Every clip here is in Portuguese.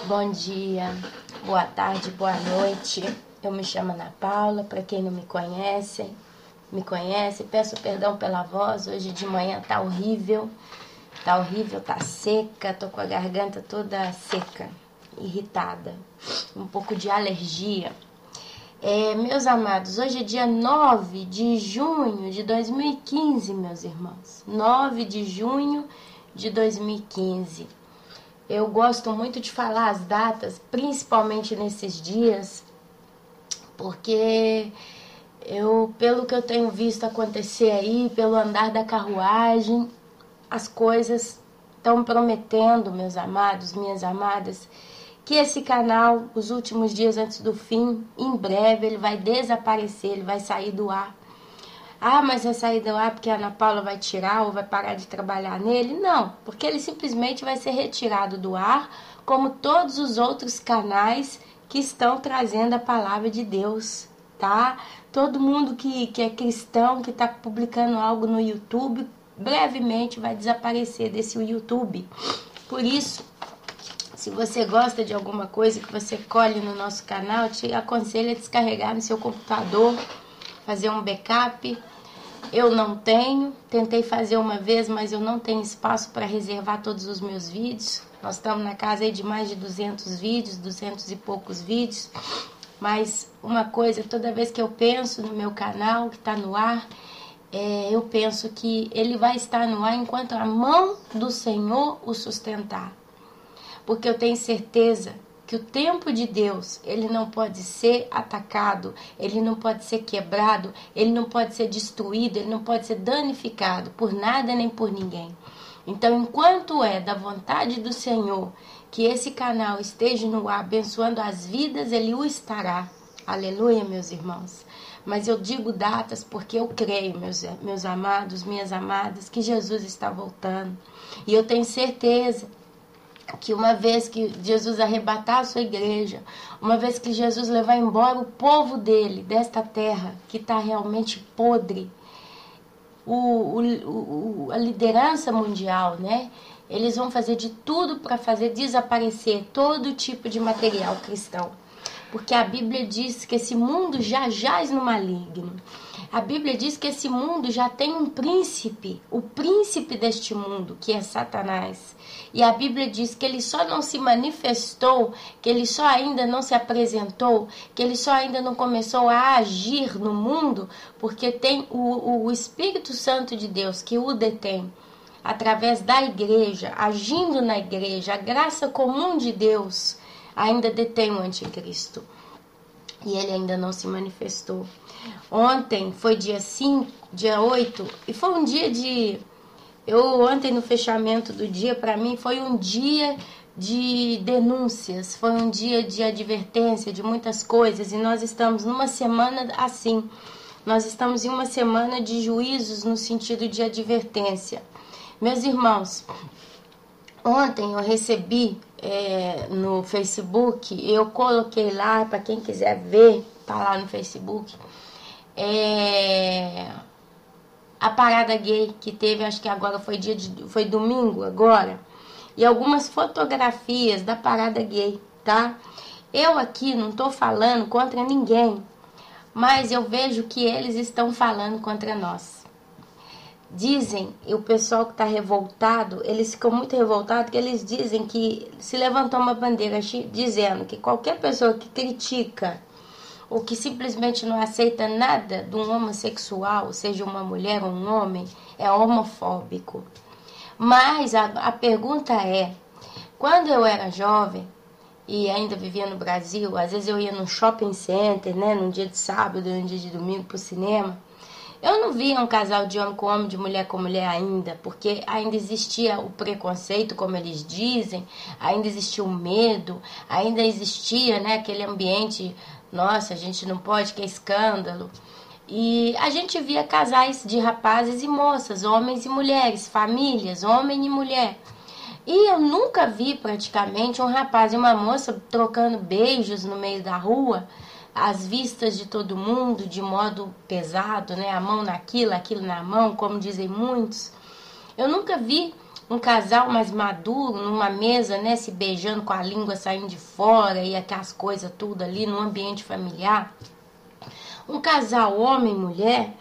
Bom dia, boa tarde, boa noite. Eu me chamo Ana Paula, para quem não me conhece, peço perdão pela voz. Hoje de manhã tá horrível, tá seca, tô com a garganta toda seca, irritada, um pouco de alergia. Meus amados, hoje é dia 9 de junho de 2015, meus irmãos. 9 de junho de 2015. Eu gosto muito de falar as datas, principalmente nesses dias, porque pelo que eu tenho visto acontecer aí, pelo andar da carruagem, as coisas estão prometendo, meus amados, minhas amadas, que esse canal, os últimos dias antes do fim, em breve ele vai desaparecer, ele vai sair do ar. Ah, mas vai sair do ar porque a Ana Paula vai tirar ou vai parar de trabalhar nele? Não, porque ele simplesmente vai ser retirado do ar, como todos os outros canais que estão trazendo a palavra de Deus, tá? Todo mundo que é cristão, que está publicando algo no YouTube, brevemente vai desaparecer desse YouTube. Por isso, se você gosta de alguma coisa que você colhe no nosso canal, te aconselho a descarregar no seu computador, fazer um backup. Eu não tenho, tentei fazer uma vez, mas eu não tenho espaço para reservar todos os meus vídeos. Nós estamos na casa aí de mais de 200 vídeos, 200 e poucos vídeos. Mas uma coisa, toda vez que eu penso no meu canal que está no ar, eu penso que ele vai estar no ar enquanto a mão do Senhor o sustentar. Porque eu tenho certeza que o tempo de Deus, ele não pode ser atacado, ele não pode ser quebrado, ele não pode ser destruído, ele não pode ser danificado por nada nem por ninguém. Então, enquanto é da vontade do Senhor que esse canal esteja no ar abençoando as vidas, ele o estará. Aleluia, meus irmãos. Mas eu digo datas porque eu creio, meus amados, minhas amadas, que Jesus está voltando. E eu tenho certeza que uma vez que Jesus arrebatar a sua igreja, uma vez que Jesus levar embora o povo dele, desta terra, que está realmente podre, a liderança mundial, né? Eles vão fazer de tudo para fazer desaparecer todo tipo de material cristão. Porque a Bíblia diz que esse mundo já jaz no maligno. A Bíblia diz que esse mundo já tem um príncipe, o príncipe deste mundo, que é Satanás. E a Bíblia diz que ele só não se manifestou, que ele só ainda não se apresentou, que ele só ainda não começou a agir no mundo, porque tem o Espírito Santo de Deus que o detém. Através da igreja, agindo na igreja, a graça comum de Deus ainda detém o anticristo. E ele ainda não se manifestou. Ontem foi dia 5, dia 8, e foi um dia de... ontem no fechamento do dia, para mim, foi um dia de denúncias, foi um dia de advertência de muitas coisas, e nós estamos numa semana assim. Nós estamos em uma semana de juízos no sentido de advertência. Meus irmãos, ontem eu recebi no Facebook, eu coloquei lá, para quem quiser ver, tá lá no Facebook, a parada gay que teve, acho que agora foi domingo agora, e algumas fotografias da parada gay, tá? Eu aqui não tô falando contra ninguém, mas eu vejo que eles estão falando contra nós. Dizem, e o pessoal que está revoltado, eles ficam muito revoltados, que eles dizem que se levantou uma bandeira dizendo que qualquer pessoa que critica ou que simplesmente não aceita nada de um homossexual, seja uma mulher ou um homem, é homofóbico. Mas a pergunta é, quando eu era jovem e ainda vivia no Brasil, às vezes eu ia no shopping center, né, num dia de sábado, num dia de domingo pro cinema, eu não via um casal de homem com homem, de mulher com mulher ainda, porque ainda existia o preconceito, como eles dizem, ainda existia o medo, ainda existia, né, aquele ambiente, nossa, a gente não pode, que é escândalo. E a gente via casais de rapazes e moças, homens e mulheres, famílias, homem e mulher. E eu nunca vi praticamente um rapaz e uma moça trocando beijos no meio da rua, às vistas de todo mundo, de modo pesado, né? A mão naquilo, aquilo na mão, como dizem muitos. Eu nunca vi um casal mais maduro numa mesa, né, se beijando com a língua saindo de fora e aquelas coisas tudo ali no ambiente familiar. Um casal homem e mulher,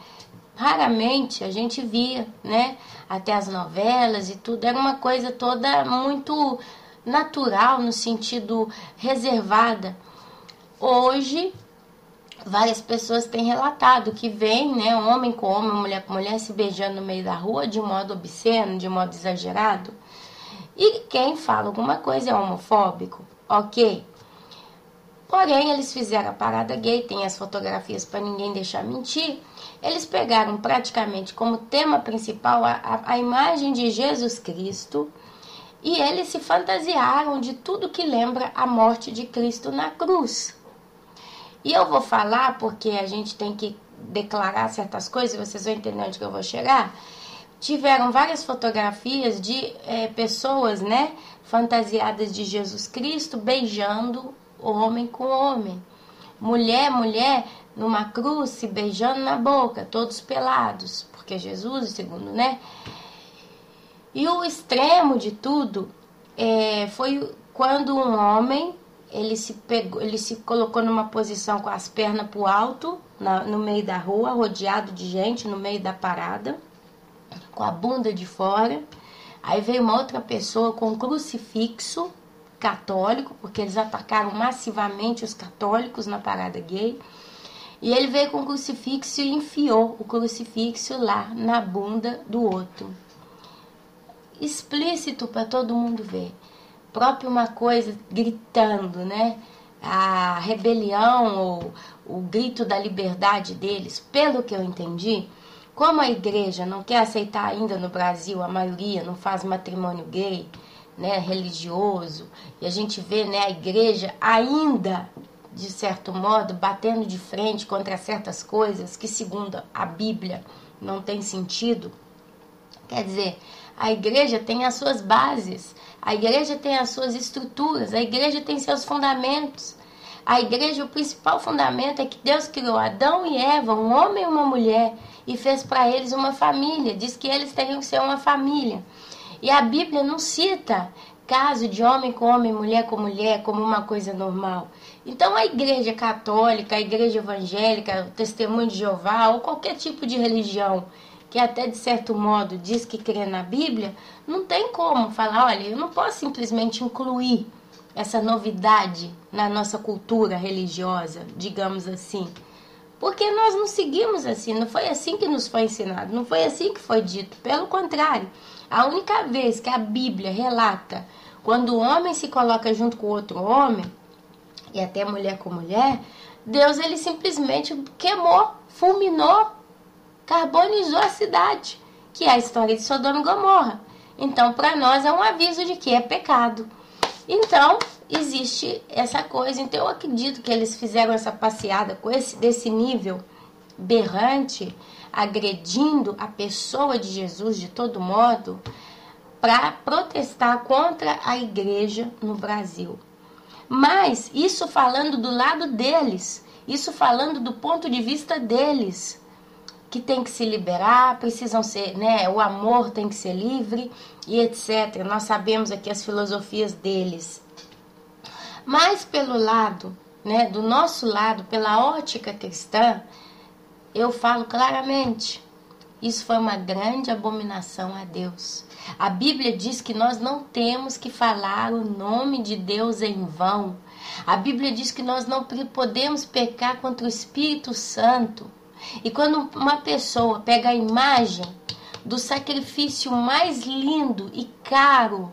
raramente a gente via, né? Até as novelas e tudo, era uma coisa toda muito natural, no sentido reservada. Hoje, várias pessoas têm relatado que vem, né, homem com homem, mulher com mulher se beijando no meio da rua de modo obsceno, de modo exagerado. E quem fala alguma coisa é homofóbico, ok? Porém, eles fizeram a parada gay, tem as fotografias para ninguém deixar mentir. Eles pegaram praticamente como tema principal a imagem de Jesus Cristo e eles se fantasiaram de tudo que lembra a morte de Cristo na cruz. E eu vou falar porque a gente tem que declarar certas coisas, vocês vão entender onde que eu vou chegar. Tiveram várias fotografias de pessoas, né, fantasiadas de Jesus Cristo beijando homem com homem. Mulher numa cruz se beijando na boca, todos pelados, porque Jesus, segundo, né? E o extremo de tudo foi quando um homem, ele se colocou numa posição com as pernas pro alto, no meio da rua, rodeado de gente, no meio da parada, com a bunda de fora. Aí veio uma outra pessoa com um crucifixo católico, porque eles atacaram massivamente os católicos na parada gay. E ele veio com o crucifixo e enfiou o crucifixo lá na bunda do outro. Explícito para todo mundo ver. Próprio uma coisa gritando, né? A rebelião ou o grito da liberdade deles, pelo que eu entendi, como a igreja não quer aceitar ainda no Brasil, a maioria não faz matrimônio gay, né, religioso, e a gente vê, né, a igreja ainda, de certo modo, batendo de frente contra certas coisas que, segundo a Bíblia, não tem sentido. Quer dizer, a igreja tem as suas bases, a igreja tem as suas estruturas, a igreja tem seus fundamentos. A igreja, o principal fundamento é que Deus criou Adão e Eva, um homem e uma mulher, e fez para eles uma família, diz que eles teriam que ser uma família. E a Bíblia não cita caso de homem com homem, mulher com mulher, como uma coisa normal. Então a igreja católica, a igreja evangélica, o testemunho de Jeová, ou qualquer tipo de religião que até de certo modo diz que crê na Bíblia, não tem como falar, olha, eu não posso simplesmente incluir essa novidade na nossa cultura religiosa, digamos assim. Porque nós não seguimos assim, não foi assim que nos foi ensinado, não foi assim que foi dito. Pelo contrário, a única vez que a Bíblia relata quando o homem se coloca junto com outro homem, e até mulher com mulher, Deus ele simplesmente queimou, fulminou, carbonizou a cidade, que é a história de Sodoma e Gomorra. Então, para nós é um aviso de que é pecado. Então, existe essa coisa. Então, eu acredito que eles fizeram essa passeada com desse nível berrante, agredindo a pessoa de Jesus de todo modo, para protestar contra a igreja no Brasil. Mas isso falando do lado deles, isso falando do ponto de vista deles, que tem que se liberar, precisam ser, né, o amor tem que ser livre e etc. Nós sabemos aqui as filosofias deles. Mas pelo lado, né, do nosso lado, pela ótica cristã, eu falo claramente, isso foi uma grande abominação a Deus. A Bíblia diz que nós não temos que falar o nome de Deus em vão. A Bíblia diz que nós não podemos pecar contra o Espírito Santo. E quando uma pessoa pega a imagem do sacrifício mais lindo e caro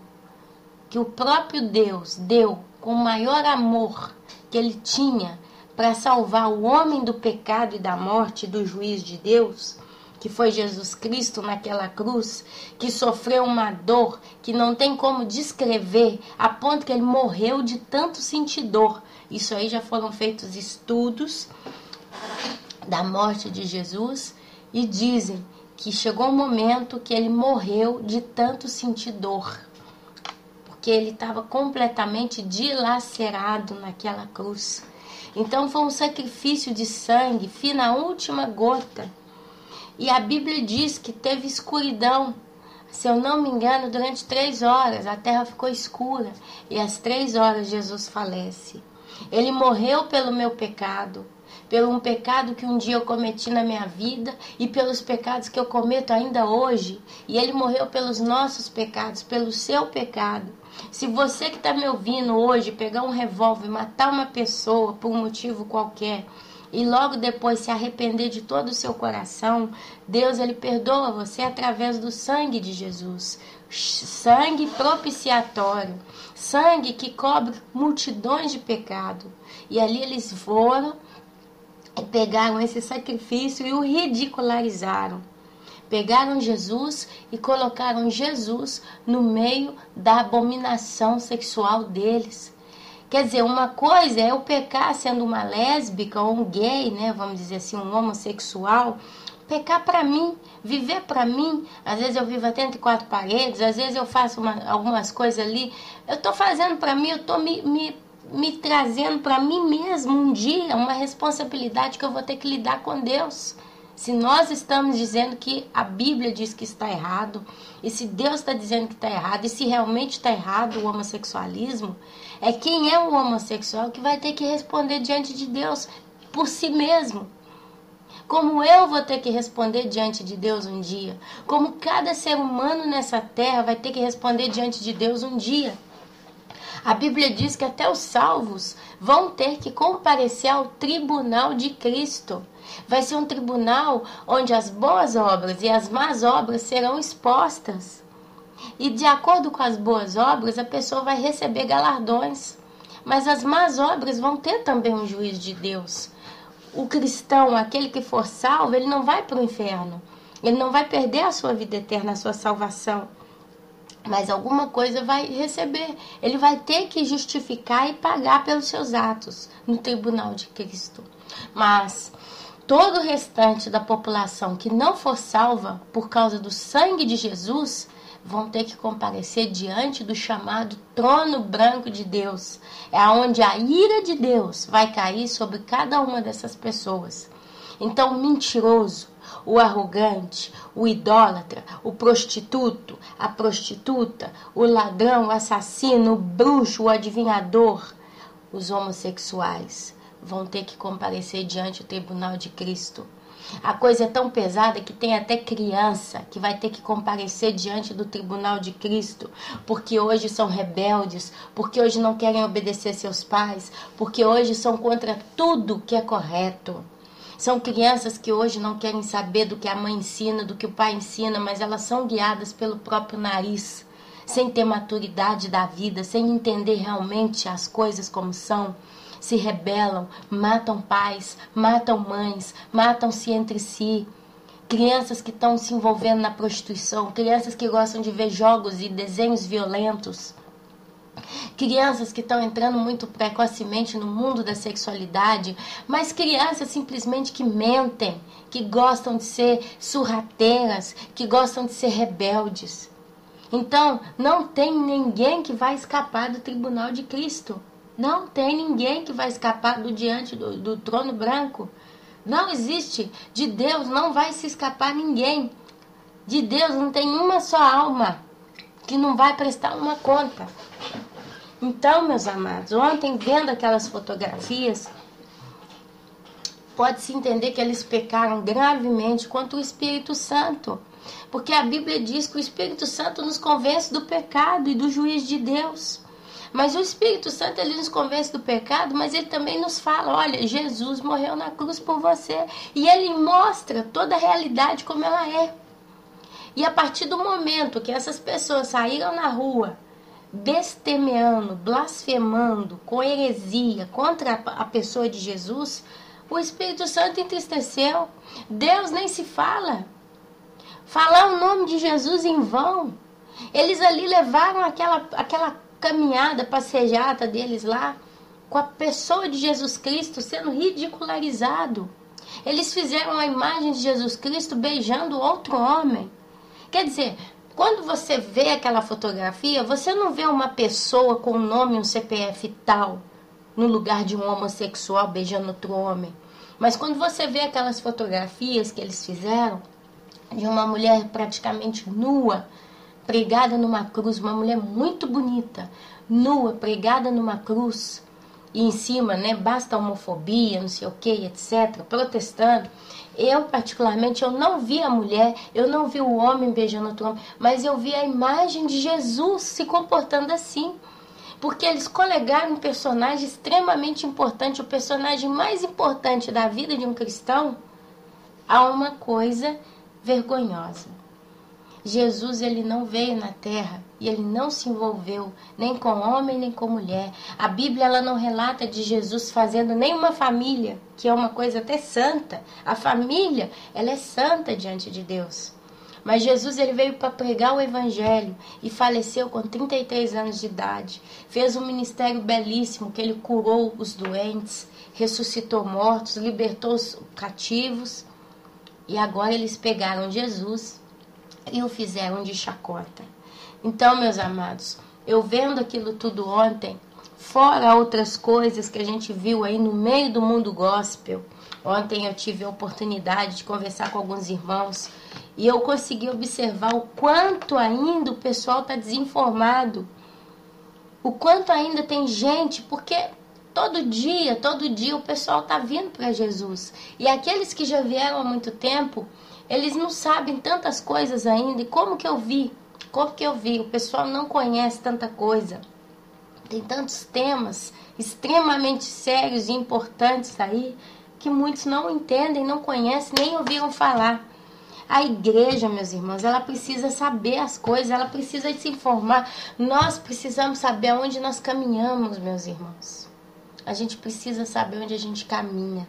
que o próprio Deus deu com o maior amor que ele tinha para salvar o homem do pecado e da morte e do juízo de Deus, que foi Jesus Cristo naquela cruz, que sofreu uma dor que não tem como descrever, a ponto que ele morreu de tanto sentir dor. Isso aí já foram feitos estudos da morte de Jesus e dizem que chegou um momento que ele morreu de tanto sentir dor, porque ele estava completamente dilacerado naquela cruz. Então foi um sacrifício de sangue, fim na última gota. E a Bíblia diz que teve escuridão Se eu não me engano, durante 3 horas a terra ficou escura e às 3 horas Jesus falece. Ele morreu pelo meu pecado, pelo um pecado que um dia eu cometi na minha vida e pelos pecados que eu cometo ainda hoje. E ele morreu pelos nossos pecados, pelo seu pecado. Se você que está me ouvindo hoje pegar um revólver e matar uma pessoa por um motivo qualquer e logo depois se arrepender de todo o seu coração, Deus ele perdoa você através do sangue de Jesus. Sangue propiciatório, sangue que cobre multidões de pecado. E ali eles foram e pegaram esse sacrifício e o ridicularizaram. Pegaram Jesus e colocaram Jesus no meio da abominação sexual deles. Quer dizer, uma coisa é eu pecar sendo uma lésbica ou um gay, né, vamos dizer assim, um homossexual, pecar para mim, viver para mim. Às vezes eu vivo até entre 4 paredes, às vezes eu faço algumas coisas ali. Eu estou fazendo para mim, eu estou me trazendo para mim mesmo um dia, uma responsabilidade que eu vou ter que lidar com Deus. Se nós estamos dizendo que a Bíblia diz que está errado, e se Deus está dizendo que está errado, e se realmente está errado o homossexualismo, é quem é o homossexual que vai ter que responder diante de Deus por si mesmo. Como eu vou ter que responder diante de Deus um dia. Como cada ser humano nessa terra vai ter que responder diante de Deus um dia. A Bíblia diz que até os salvos vão ter que comparecer ao tribunal de Cristo. Vai ser um tribunal onde as boas obras e as más obras serão expostas. E de acordo com as boas obras, a pessoa vai receber galardões. Mas as más obras vão ter também um juízo de Deus. O cristão, aquele que for salvo, ele não vai para o inferno. Ele não vai perder a sua vida eterna, a sua salvação. Mas alguma coisa vai receber. Ele vai ter que justificar e pagar pelos seus atos no tribunal de Cristo. Mas todo o restante da população que não for salva por causa do sangue de Jesus vão ter que comparecer diante do chamado trono branco de Deus. É onde a ira de Deus vai cair sobre cada uma dessas pessoas. Então, o mentiroso, o arrogante, o idólatra, o prostituto, a prostituta, o ladrão, o assassino, o bruxo, o adivinhador, os homossexuais vão ter que comparecer diante do tribunal de Cristo. A coisa é tão pesada que tem até criança que vai ter que comparecer diante do tribunal de Cristo, porque hoje são rebeldes, porque hoje não querem obedecer seus pais, porque hoje são contra tudo que é correto. São crianças que hoje não querem saber do que a mãe ensina, do que o pai ensina, mas elas são guiadas pelo próprio nariz, sem ter maturidade da vida, sem entender realmente as coisas como são. Se rebelam, matam pais, matam mães, matam-se entre si. Crianças que estão se envolvendo na prostituição, crianças que gostam de ver jogos e desenhos violentos. Crianças que estão entrando muito precocemente no mundo da sexualidade, mas crianças simplesmente que mentem, que gostam de ser sorrateiras, que gostam de ser rebeldes. Então, não tem ninguém que vai escapar do tribunal de Cristo. Não tem ninguém que vai escapar diante do trono branco. Não existe. De Deus não vai se escapar ninguém. De Deus não tem uma só alma que não vai prestar uma conta. Então, meus amados, ontem vendo aquelas fotografias, pode-se entender que eles pecaram gravemente contra o Espírito Santo. Porque a Bíblia diz que o Espírito Santo nos convence do pecado e do juízo de Deus. Mas o Espírito Santo, ele nos convence do pecado, mas ele também nos fala, olha, Jesus morreu na cruz por você. E ele mostra toda a realidade como ela é. E a partir do momento que essas pessoas saíram na rua, bestemeando, blasfemando, com heresia contra a pessoa de Jesus, o Espírito Santo entristeceu. Deus nem se fala. Falar o nome de Jesus em vão. Eles ali levaram aquela caminhada, passeata deles lá, com a pessoa de Jesus Cristo sendo ridicularizado. Eles fizeram a imagem de Jesus Cristo beijando outro homem. Quer dizer, quando você vê aquela fotografia, você não vê uma pessoa com um nome, um CPF tal, no lugar de um homossexual beijando outro homem. Mas quando você vê aquelas fotografias que eles fizeram, de uma mulher praticamente nua, pregada numa cruz, uma mulher muito bonita, nua, pregada numa cruz, e em cima, né, basta a homofobia, não sei o que, etc., protestando. Eu, particularmente, eu não vi a mulher, eu não vi o homem beijando outro homem, mas eu vi a imagem de Jesus se comportando assim. Porque eles colegaram um personagem extremamente importante, o personagem mais importante da vida de um cristão, a uma coisa vergonhosa. Jesus, ele não veio na terra e ele não se envolveu nem com homem nem com mulher. A Bíblia, ela não relata de Jesus fazendo nenhuma família, que é uma coisa até santa. A família, ela é santa diante de Deus. Mas Jesus, ele veio para pregar o evangelho e faleceu com 33 anos de idade. Fez um ministério belíssimo, que ele curou os doentes, ressuscitou mortos, libertou os cativos. E agora eles pegaram Jesus e o fizeram de chacota. Então, meus amados, eu vendo aquilo tudo ontem, fora outras coisas que a gente viu aí no meio do mundo gospel, ontem eu tive a oportunidade de conversar com alguns irmãos e eu consegui observar o quanto ainda o pessoal está desinformado, o quanto ainda tem gente, porque todo dia o pessoal está vindo para Jesus. E aqueles que já vieram há muito tempo, eles não sabem tantas coisas ainda. E como que eu vi? O pessoal não conhece tanta coisa. Tem tantos temas extremamente sérios e importantes aí que muitos não entendem, não conhecem, nem ouviram falar. A igreja, meus irmãos, ela precisa saber as coisas, ela precisa se informar. Nós precisamos saber aonde nós caminhamos, meus irmãos. A gente precisa saber onde a gente caminha,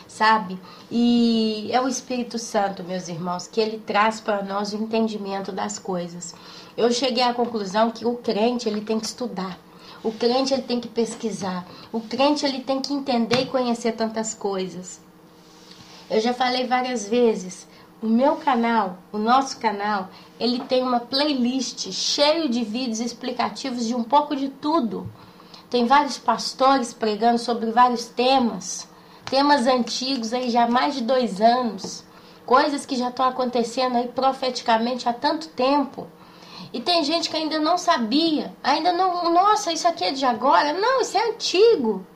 sabe? E é o Espírito Santo, meus irmãos, que ele traz para nós o entendimento das coisas. Eu cheguei à conclusão que o crente, ele tem que estudar. O crente, ele tem que pesquisar. O crente, ele tem que entender e conhecer tantas coisas. Eu já falei várias vezes, o meu canal, o nosso canal, ele tem uma playlist cheio de vídeos explicativos de um pouco de tudo. Tem vários pastores pregando sobre vários temas antigos aí já há mais de 2 anos, coisas que já estão acontecendo aí profeticamente há tanto tempo. E tem gente que ainda não sabia, ainda não, nossa, isso aqui é de agora? Não, isso é antigo.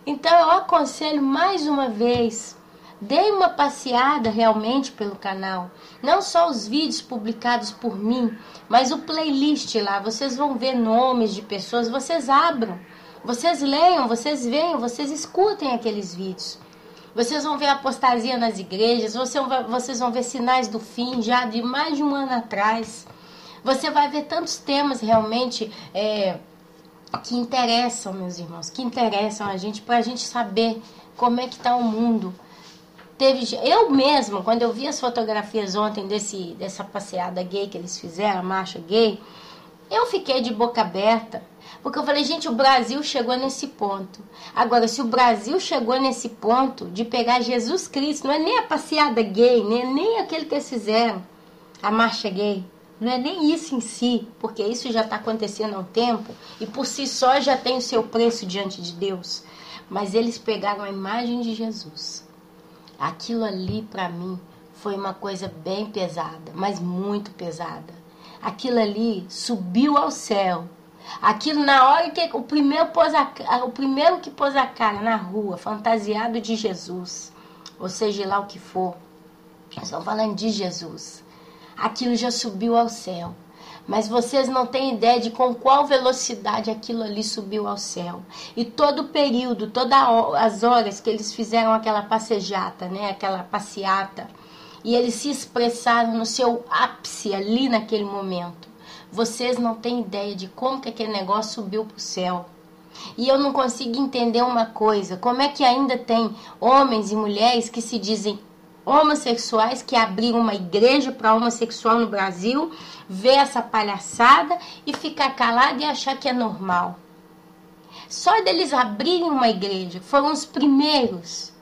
Então eu aconselho mais uma vez, dê uma passeada realmente pelo canal. Não só os vídeos publicados por mim, mas o playlist lá. Vocês vão ver nomes de pessoas, vocês abram, vocês leiam, vocês vejam, vocês escutem aqueles vídeos. Vocês vão ver apostasia nas igrejas, vocês vão ver sinais do fim já de mais de 1 ano atrás. Você vai ver tantos temas realmente que interessam, meus irmãos, que interessam a gente, para a gente saber como é que está o mundo. Eu mesmo, quando eu vi as fotografias ontem dessa passeada gay que eles fizeram, a marcha gay, eu fiquei de boca aberta, porque eu falei, gente, o Brasil chegou nesse ponto. Agora, se o Brasil chegou nesse ponto de pegar Jesus Cristo, não é nem a passeada gay, nem aquele que eles fizeram, a marcha gay, não é nem isso em si, porque isso já está acontecendo há um tempo e por si só já tem o seu preço diante de Deus. Mas eles pegaram a imagem de Jesus. Aquilo ali, para mim, foi uma coisa bem pesada, mas muito pesada. Aquilo ali subiu ao céu. Aquilo, na hora que o primeiro que pôs a cara na rua, fantasiado de Jesus, ou seja lá o que for, estão falando de Jesus, aquilo já subiu ao céu. Mas vocês não têm ideia de com qual velocidade aquilo ali subiu ao céu. E todo o período, todas as horas que eles fizeram aquela passejata, né, aquela passeata, e eles se expressaram no seu ápice ali naquele momento. Vocês não têm ideia de como que aquele negócio subiu para o céu. E eu não consigo entender uma coisa, como é que ainda tem homens e mulheres que se dizem homossexuais, que abriram uma igreja para homossexual no Brasil, ver essa palhaçada e ficar calado e achar que é normal. Só deles abrirem uma igreja, foram os primeiros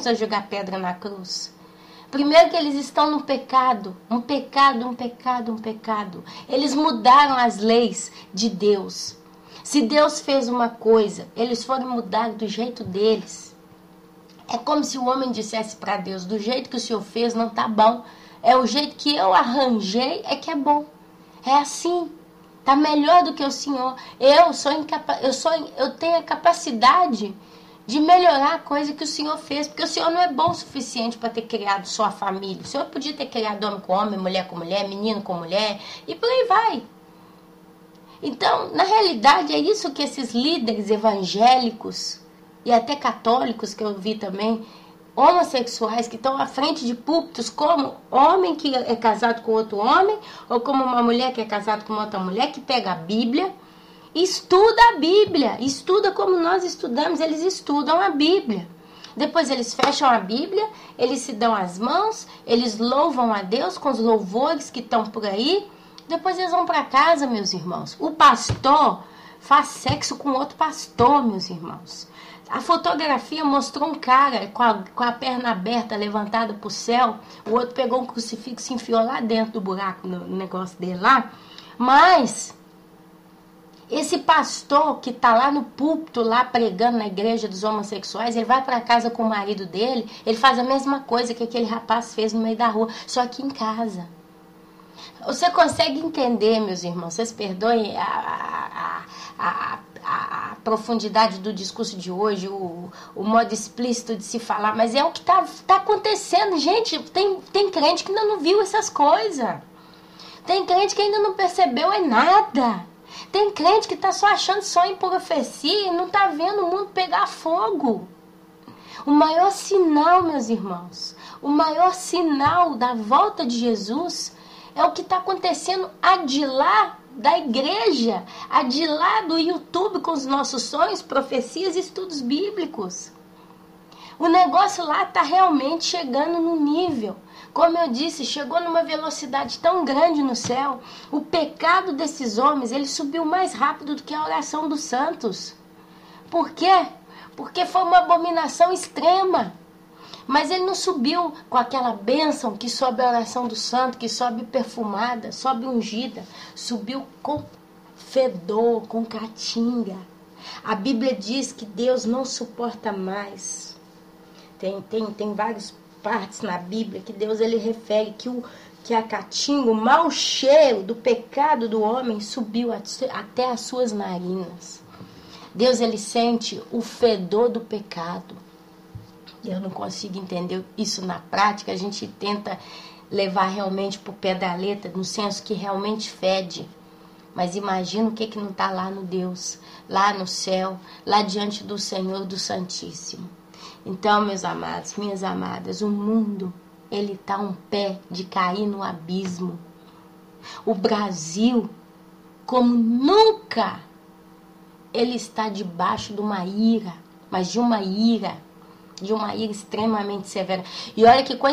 a jogar pedra na cruz. Primeiro que eles estão no pecado, um pecado. Eles mudaram as leis de Deus. Se Deus fez uma coisa, eles foram mudar do jeito deles. É como se o homem dissesse para Deus, do jeito que o Senhor fez não tá bom. É o jeito que eu arranjei é que é bom. É assim. Tá melhor do que o senhor. Eu tenho a capacidade de melhorar a coisa que o senhor fez, porque o senhor não é bom o suficiente para ter criado só a família. O senhor podia ter criado homem com homem, mulher com mulher, menino com mulher, e por aí vai. Então, na realidade, é isso que esses líderes evangélicos e até católicos que eu vi também, homossexuais que estão à frente de púlpitos, como homem que é casado com outro homem, ou como uma mulher que é casada com outra mulher, que pega a Bíblia, estuda a Bíblia, estuda como nós estudamos, eles estudam a Bíblia. Depois eles fecham a Bíblia, eles se dão as mãos, eles louvam a Deus com os louvores que estão por aí, depois eles vão para casa, meus irmãos. O pastor faz sexo com outro pastor, meus irmãos. A fotografia mostrou um cara com a perna aberta, levantada para o céu. O outro pegou um crucifixo e enfiou lá dentro do buraco, no negócio dele lá. Mas esse pastor que está lá no púlpito, lá pregando na igreja dos homossexuais, ele vai para casa com o marido dele, ele faz a mesma coisa que aquele rapaz fez no meio da rua, só que em casa. Você consegue entender, meus irmãos? Vocês perdoem a profundidade do discurso de hoje, o modo explícito de se falar, mas é o que tá acontecendo. Gente, tem crente que ainda não viu essas coisas. Tem crente que ainda não percebeu nada. Tem crente que está só achando sonho em profecia e não está vendo o mundo pegar fogo. O maior sinal, meus irmãos, o maior sinal da volta de Jesus é o que está acontecendo de lá da igreja, de lá do YouTube com os nossos sonhos, profecias e estudos bíblicos. O negócio lá está realmente chegando no nível. Como eu disse, chegou numa velocidade tão grande no céu. O pecado desses homens, ele subiu mais rápido do que a oração dos santos. Por quê? Porque foi uma abominação extrema. Mas ele não subiu com aquela bênção que sobe a oração do santo, que sobe perfumada, sobe ungida. Subiu com fedor, com caatinga. A Bíblia diz que Deus não suporta mais. Tem várias partes na Bíblia que Deus ele refere que a caatinga, o mau cheiro do pecado do homem subiu até as suas narinas. Deus ele sente o fedor do pecado. Eu não consigo entender isso na prática. A gente tenta levar realmente para o pé da letra, no senso que realmente fede. Mas imagina o que não está lá no Deus, lá no céu, lá diante do Senhor do Santíssimo. Então, meus amados, minhas amadas, o mundo, ele está a um pé de cair no abismo. O Brasil, como nunca, ele está debaixo de uma ira, mas de uma ira extremamente severa. E olha que com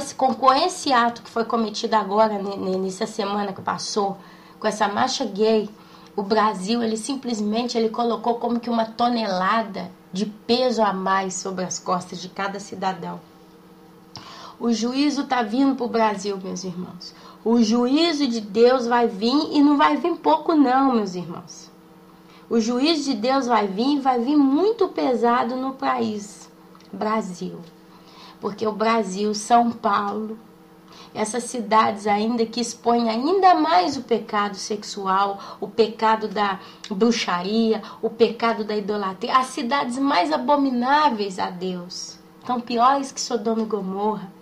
esse ato que foi cometido agora, nessa semana que passou, com essa marcha gay, o Brasil, ele simplesmente colocou como que uma tonelada de peso a mais sobre as costas de cada cidadão. O juízo está vindo para o Brasil, meus irmãos. O juízo de Deus vai vir e não vai vir pouco não, meus irmãos. O juízo de Deus vai vir muito pesado no país, Brasil. Porque o Brasil, São Paulo, essas cidades ainda que expõem ainda mais o pecado sexual, o pecado da bruxaria, o pecado da idolatria, as cidades mais abomináveis a Deus, tão piores que Sodoma e Gomorra.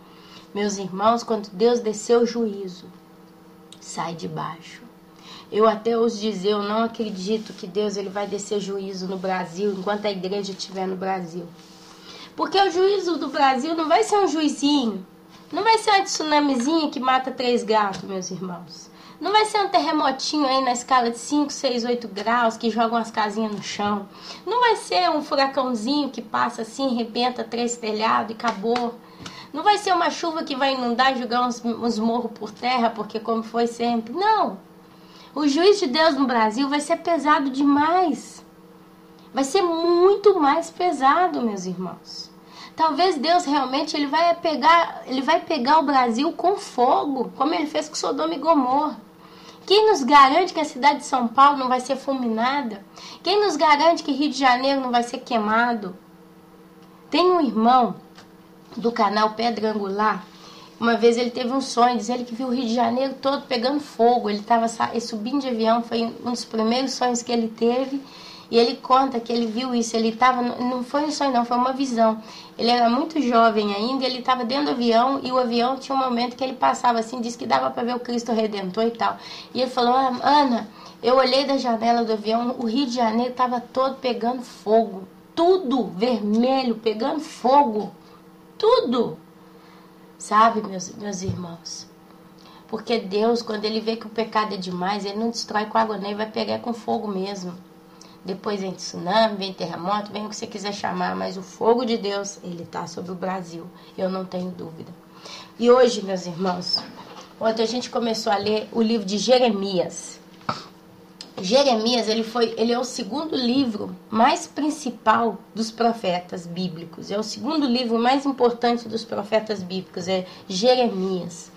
Meus irmãos, quando Deus desceu o juízo, sai de baixo. Eu até ouso dizer, eu não acredito que Deus ele vai descer juízo no Brasil enquanto a igreja estiver no Brasil. Porque o juízo do Brasil não vai ser um juizinho, não vai ser uma tsunamizinha que mata 3 gatos, meus irmãos. Não vai ser um terremotinho aí na escala de 5, 6, 8 graus que joga umas casinhas no chão. Não vai ser um furacãozinho que passa assim, arrebenta 3 telhados e acabou. Não vai ser uma chuva que vai inundar e jogar uns morros por terra, porque como foi sempre. Não. O juízo de Deus no Brasil vai ser pesado demais. Vai ser muito mais pesado, meus irmãos. Talvez Deus realmente ele vai pegar o Brasil com fogo, como ele fez com Sodoma e Gomorra. Quem nos garante que a cidade de São Paulo não vai ser fulminada? Quem nos garante que Rio de Janeiro não vai ser queimado? Tem um irmão do canal Pedra Angular, Uma vez ele teve um sonho, diz ele que viu o Rio de Janeiro todo pegando fogo. Ele estava subindo de avião, foi um dos primeiros sonhos que ele teve. E ele conta que ele viu isso, ele estava, não foi um sonho não, foi uma visão. Ele era muito jovem ainda, ele estava dentro do avião e o avião tinha um momento que ele passava assim, disse que dava para ver o Cristo Redentor e tal. E ele falou, Ana, eu olhei da janela do avião, o Rio de Janeiro estava todo pegando fogo. Tudo vermelho, pegando fogo. Tudo. Sabe, meus irmãos? Porque Deus, quando ele vê que o pecado é demais, ele não destrói com água nem, ele vai pegar com fogo mesmo. Depois vem tsunami, vem terremoto, vem o que você quiser chamar, mas o fogo de Deus, ele está sobre o Brasil, eu não tenho dúvida. E hoje, meus irmãos, ontem a gente começou a ler o livro de Jeremias. Jeremias, ele é o segundo livro mais principal dos profetas bíblicos, é o segundo livro mais importante dos profetas bíblicos, é Jeremias.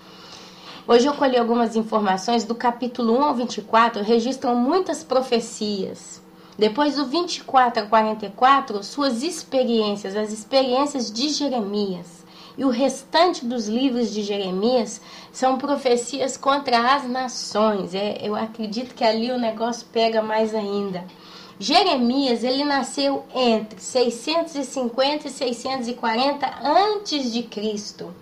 Hoje eu colhi algumas informações do capítulo 1 ao 24, registram muitas profecias. Depois do 24 a 44, suas experiências, as experiências de Jeremias. E o restante dos livros de Jeremias são profecias contra as nações. Eu acredito que ali o negócio pega mais ainda. Jeremias, ele nasceu entre 650 e 640 antes de Cristo.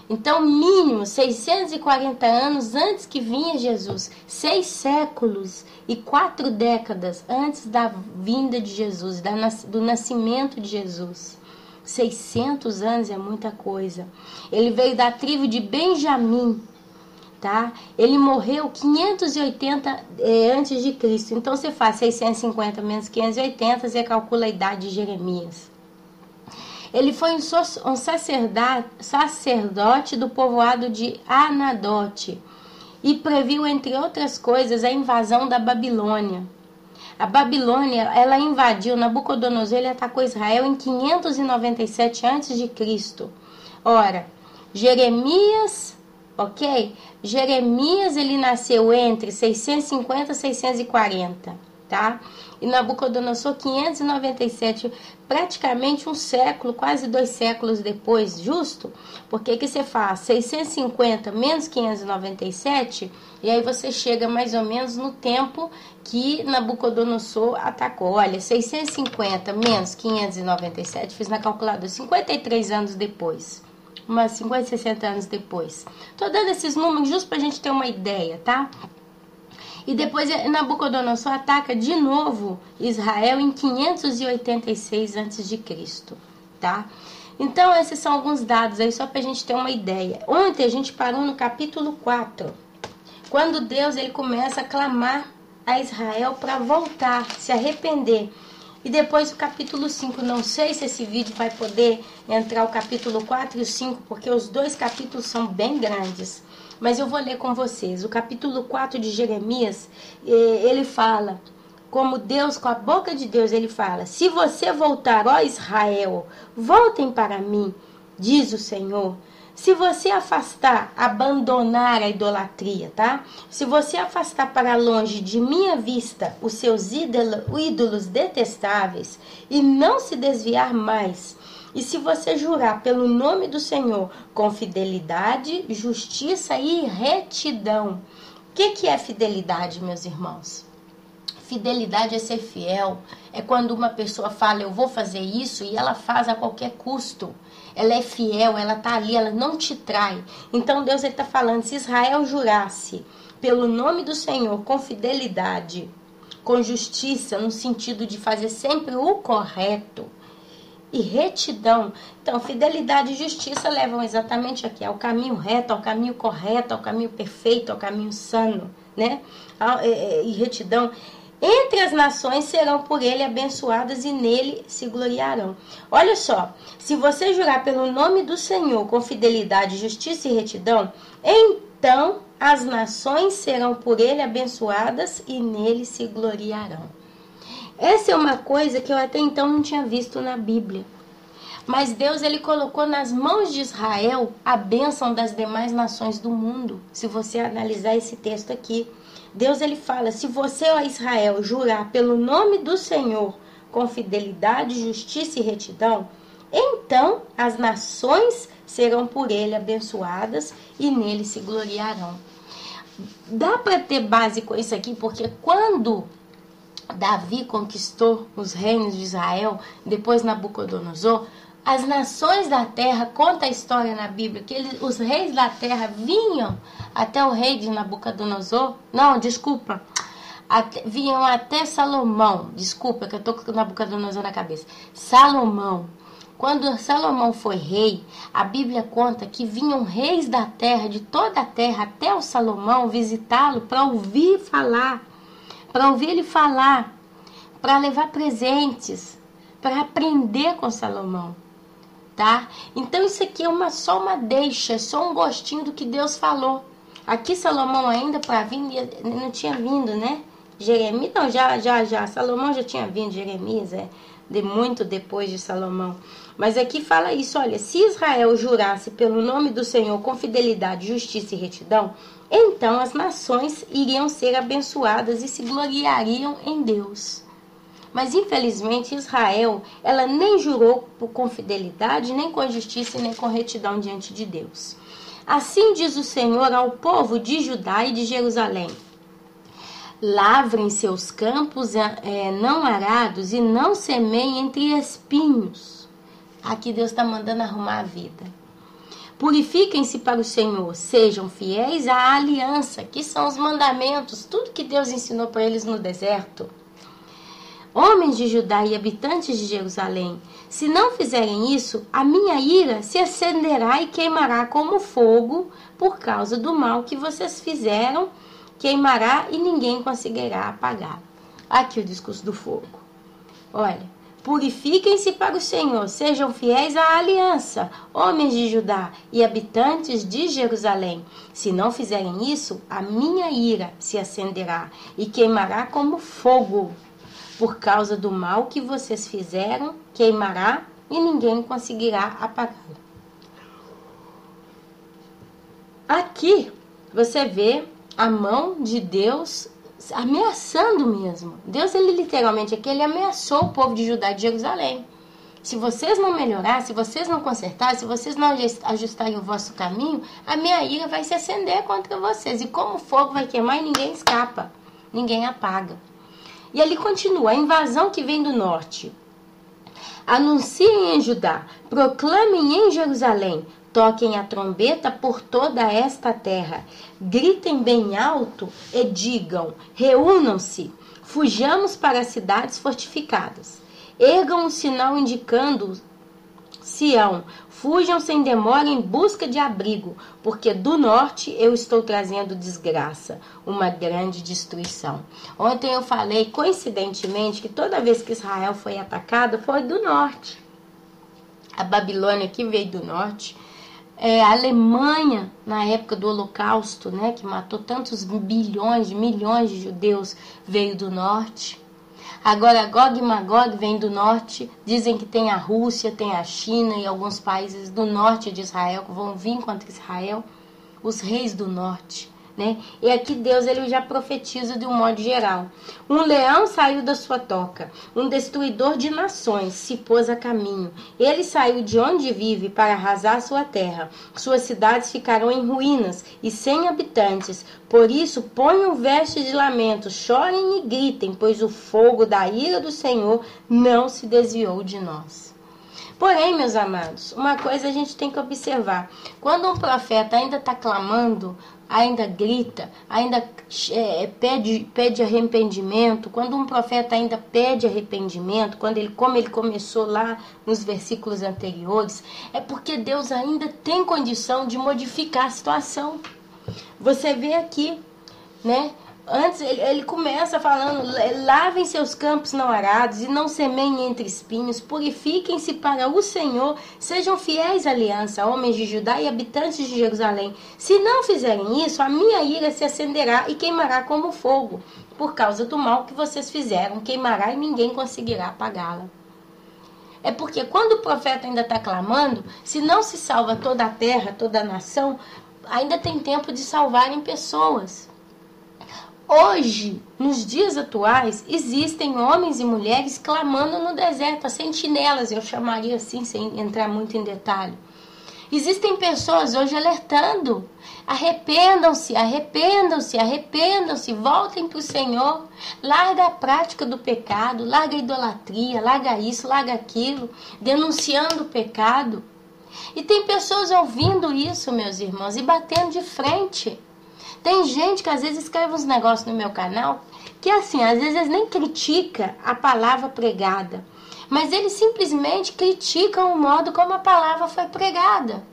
Então, mínimo 640 anos antes que vinha Jesus. 6 séculos e 4 décadas antes da vinda de Jesus, do nascimento de Jesus. 600 anos é muita coisa. Ele veio da tribo de Benjamim. Tá? Ele morreu 580 antes de Cristo. Então você faz 650 menos 580, você calcula a idade de Jeremias. Ele foi um sacerdote do povoado de Anadote e previu, entre outras coisas, a invasão da Babilônia. A Babilônia, ela invadiu, Nabucodonosor, ele atacou Israel em 597 a.C. Ora, Jeremias, ok? Jeremias, ele nasceu entre 650 e 640, tá? E Nabucodonosor, 597, praticamente um século, quase 2 séculos depois, justo? Porque que você faz 650 menos 597, e aí você chega mais ou menos no tempo que Nabucodonosor atacou. Olha, 650 menos 597, fiz na calculadora, 53 anos depois. Umas 50, 60 anos depois. Tô dando esses números justo pra gente ter uma ideia, tá? E depois Nabucodonosor ataca de novo Israel em 586 a.C., tá? Então, esses são alguns dados aí só pra gente ter uma ideia. Ontem a gente parou no capítulo 4, quando Deus ele começa a clamar a Israel para voltar, se arrepender. E depois o capítulo 5, não sei se esse vídeo vai poder entrar o capítulo 4 e o 5, porque os dois capítulos são bem grandes. Mas eu vou ler com vocês. O capítulo 4 de Jeremias, ele fala, como Deus, com a boca de Deus, ele fala: se você voltar, ó Israel, voltem para mim, diz o Senhor. Se você afastar, abandonar a idolatria, tá? Se você afastar para longe de minha vista os seus ídolos detestáveis e não se desviar mais, e se você jurar pelo nome do Senhor com fidelidade, justiça e retidão. O que é fidelidade, meus irmãos? Fidelidade é ser fiel. É quando uma pessoa fala, eu vou fazer isso, e ela faz a qualquer custo. Ela é fiel, ela está ali, ela não te trai. Então Deus está falando, se Israel jurasse pelo nome do Senhor com fidelidade, com justiça, no sentido de fazer sempre o correto, e retidão. Então, fidelidade e justiça levam exatamente aqui, ao caminho reto, ao caminho correto, ao caminho perfeito, ao caminho sano, né? E retidão. Entre as nações serão por ele abençoadas e nele se gloriarão. Olha só, se você jurar pelo nome do Senhor com fidelidade, justiça e retidão, então as nações serão por ele abençoadas e nele se gloriarão. Essa é uma coisa que eu até então não tinha visto na Bíblia. Mas Deus ele colocou nas mãos de Israel a bênção das demais nações do mundo. Se você analisar esse texto aqui, Deus ele fala, se você, ó Israel, jurar pelo nome do Senhor com fidelidade, justiça e retidão, então as nações serão por ele abençoadas e nele se gloriarão. Dá para ter base com isso aqui, porque quando Davi conquistou os reinos de Israel, depois Nabucodonosor, as nações da terra, conta a história na Bíblia, que os reis da terra vinham até o rei de Nabucodonosor, vinham até Salomão, desculpa que eu estou com Nabucodonosor na cabeça, Salomão. Quando Salomão foi rei, a Bíblia conta que vinham reis da terra, de toda a terra, até o Salomão visitá-lo para ouvir falar, para ouvir ele falar, para levar presentes, para aprender com Salomão, tá? Então isso aqui é só uma deixa, só um gostinho do que Deus falou. Aqui Salomão ainda para vir, não tinha vindo, né? Jeremias, não, já, Salomão já tinha vindo, Jeremias, muito depois de Salomão. Mas aqui fala isso, olha, se Israel jurasse pelo nome do Senhor com fidelidade, justiça e retidão, então as nações iriam ser abençoadas e se gloriariam em Deus. Mas infelizmente Israel, ela nem jurou com fidelidade, nem com justiça e nem com retidão diante de Deus. Assim diz o Senhor ao povo de Judá e de Jerusalém: lavrem seus campos não arados e não semeiem entre espinhos. Aqui Deus está mandando arrumar a vida. Purifiquem-se para o Senhor, sejam fiéis à aliança, que são os mandamentos, tudo que Deus ensinou para eles no deserto. Homens de Judá e habitantes de Jerusalém, se não fizerem isso, a minha ira se acenderá e queimará como fogo por causa do mal que vocês fizeram, queimará e ninguém conseguirá apagar. Aqui o discurso do fogo. Olha, purifiquem-se para o Senhor, sejam fiéis à aliança, homens de Judá e habitantes de Jerusalém. Se não fizerem isso, a minha ira se acenderá e queimará como fogo. Por causa do mal que vocês fizeram, queimará e ninguém conseguirá apagá-lo. Aqui você vê a mão de Deus ameaçando mesmo. Deus, ele literalmente aqui, ele ameaçou o povo de Judá e de Jerusalém. Se vocês não melhorarem, se vocês não consertarem, se vocês não ajustarem o vosso caminho, a minha ira vai se acender contra vocês. E como o fogo vai queimar e ninguém escapa, ninguém apaga. E ele continua, a invasão que vem do norte. Anunciem em Judá, proclamem em Jerusalém, toquem a trombeta por toda esta terra, gritem bem alto e digam, reúnam-se, fujamos para as cidades fortificadas. Ergam um sinal indicando Sião, fujam sem demora em busca de abrigo, porque do norte eu estou trazendo desgraça, uma grande destruição. Ontem eu falei, coincidentemente, que toda vez que Israel foi atacado, foi do norte. A Babilônia que veio do norte, a Alemanha, na época do Holocausto, né, que matou tantos milhões de judeus, veio do norte. Agora, Gog e Magog vem do norte, dizem que tem a Rússia, tem a China e alguns países do norte de Israel que vão vir contra Israel, os reis do norte, né? E aqui Deus, ele já profetiza de um modo geral. Um leão saiu da sua toca, um destruidor de nações se pôs a caminho. Ele saiu de onde vive para arrasar sua terra. Suas cidades ficarão em ruínas e sem habitantes. Por isso, ponham vestes de lamento, chorem e gritem, pois o fogo da ira do Senhor não se desviou de nós. Porém, meus amados, uma coisa a gente tem que observar. Quando um profeta ainda está clamando, ainda grita, ainda pede arrependimento, quando um profeta ainda pede arrependimento, como ele começou lá nos versículos anteriores, é porque Deus ainda tem condição de modificar a situação. Você vê aqui, né? Antes ele começa falando, lavem seus campos não arados e não semeiem entre espinhos, purifiquem-se para o Senhor, sejam fiéis à aliança, homens de Judá e habitantes de Jerusalém. Se não fizerem isso, a minha ira se acenderá e queimará como fogo, por causa do mal que vocês fizeram, queimará e ninguém conseguirá apagá-la. É porque quando o profeta ainda está clamando, se não se salva toda a terra, toda a nação, ainda tem tempo de salvarem pessoas. Hoje, nos dias atuais, existem homens e mulheres clamando no deserto, as sentinelas, eu chamaria assim, sem entrar muito em detalhe. Existem pessoas hoje alertando. Arrependam-se, arrependam-se, arrependam-se, voltem para o Senhor. Larga a prática do pecado, larga a idolatria, larga isso, larga aquilo, denunciando o pecado. E tem pessoas ouvindo isso, meus irmãos, e batendo de frente. Tem gente que às vezes escreve uns negócios no meu canal que assim, às vezes nem critica a palavra pregada, mas eles simplesmente criticam o modo como a palavra foi pregada.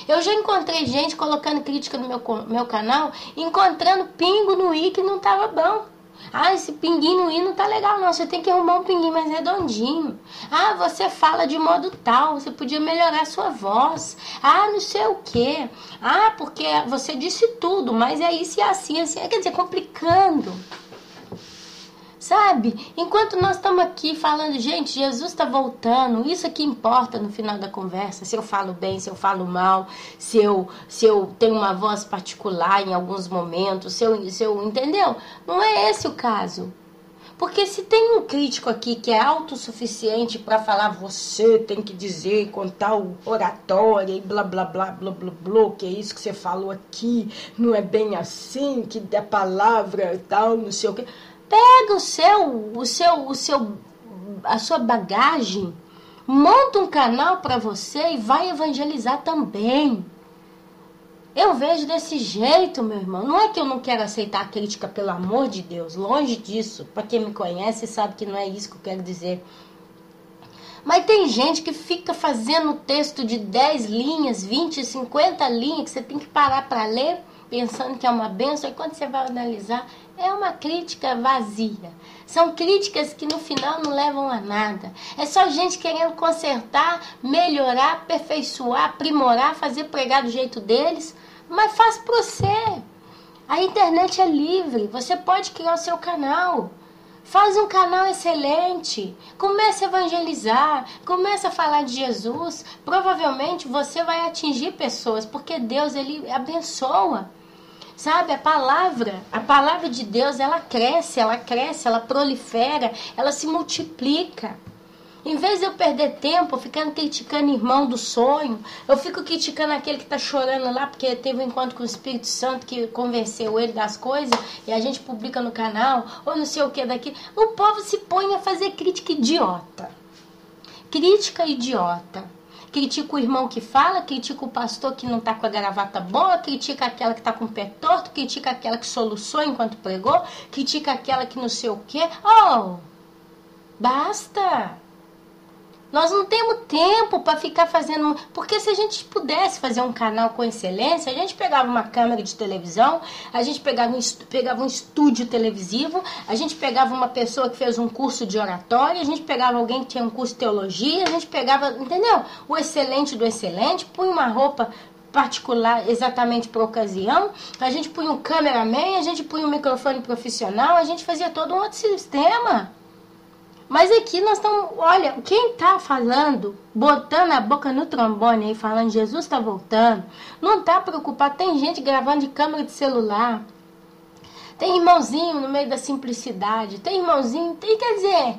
Eu já encontrei gente colocando crítica no meu canal, encontrando pingo no i que não estava bom. Ah, esse pinguinho no i não tá legal não, você tem que arrumar um pinguinho mais redondinho. Ah, você fala de modo tal, você podia melhorar a sua voz. Ah, não sei o quê. Ah, porque você disse tudo, mas é isso e assim, quer dizer, complicando. Sabe? Enquanto nós estamos aqui falando, gente, Jesus está voltando, isso aqui importa no final da conversa, se eu falo bem, se eu falo mal, se eu tenho uma voz particular em alguns momentos, se eu entendeu? Não é esse o caso. Porque se tem um crítico aqui que é autossuficiente para falar, você tem que dizer, contar o oratória e blá, blá, blá, blá, blá, blá, que é isso que você falou aqui, não é bem assim, que da palavra e tal, não sei o quê. Pega a sua bagagem, monta um canal para você e vai evangelizar também. Eu vejo desse jeito, meu irmão. Não é que eu não quero aceitar a crítica, pelo amor de Deus, longe disso. Para quem me conhece sabe que não é isso que eu quero dizer. Mas tem gente que fica fazendo texto de 10 linhas, 20, 50 linhas, que você tem que parar para ler, pensando que é uma bênção, e quando você vai analisar, é uma crítica vazia. São críticas que no final não levam a nada. É só gente querendo consertar, melhorar, aperfeiçoar, aprimorar, fazer pregar do jeito deles. Mas faz para você. A internet é livre, você pode criar o seu canal. Faz um canal excelente, comece a evangelizar, comece a falar de Jesus. Provavelmente você vai atingir pessoas, porque Deus, Ele abençoa. Sabe, a palavra de Deus, ela cresce, ela prolifera, ela se multiplica. Em vez de eu perder tempo ficando criticando o irmão do sonho, eu fico criticando aquele que está chorando lá porque teve um encontro com o Espírito Santo que convenceu ele das coisas e a gente publica no canal, ou não sei o que daqui. O povo se põe a fazer crítica idiota. Critica idiota. Critica o irmão que fala, critica o pastor que não está com a gravata boa, critica aquela que está com o pé torto, critica aquela que soluçou enquanto pregou, critica aquela que não sei o quê. Oh, basta! Nós não temos tempo para ficar fazendo... Porque se a gente pudesse fazer um canal com excelência, a gente pegava uma câmera de televisão, a gente pegava um estúdio televisivo, a gente pegava uma pessoa que fez um curso de oratória, a gente pegava alguém que tinha um curso de teologia, a gente pegava, entendeu? O excelente do excelente, punha uma roupa particular exatamente para a ocasião, a gente punha um cameraman, a gente punha um microfone profissional, a gente fazia todo um outro sistema. Mas aqui nós estamos, olha, quem está falando, botando a boca no trombone aí, falando Jesus está voltando, não está preocupado. Tem gente gravando de câmera de celular, tem irmãozinho no meio da simplicidade, tem irmãozinho, quer dizer,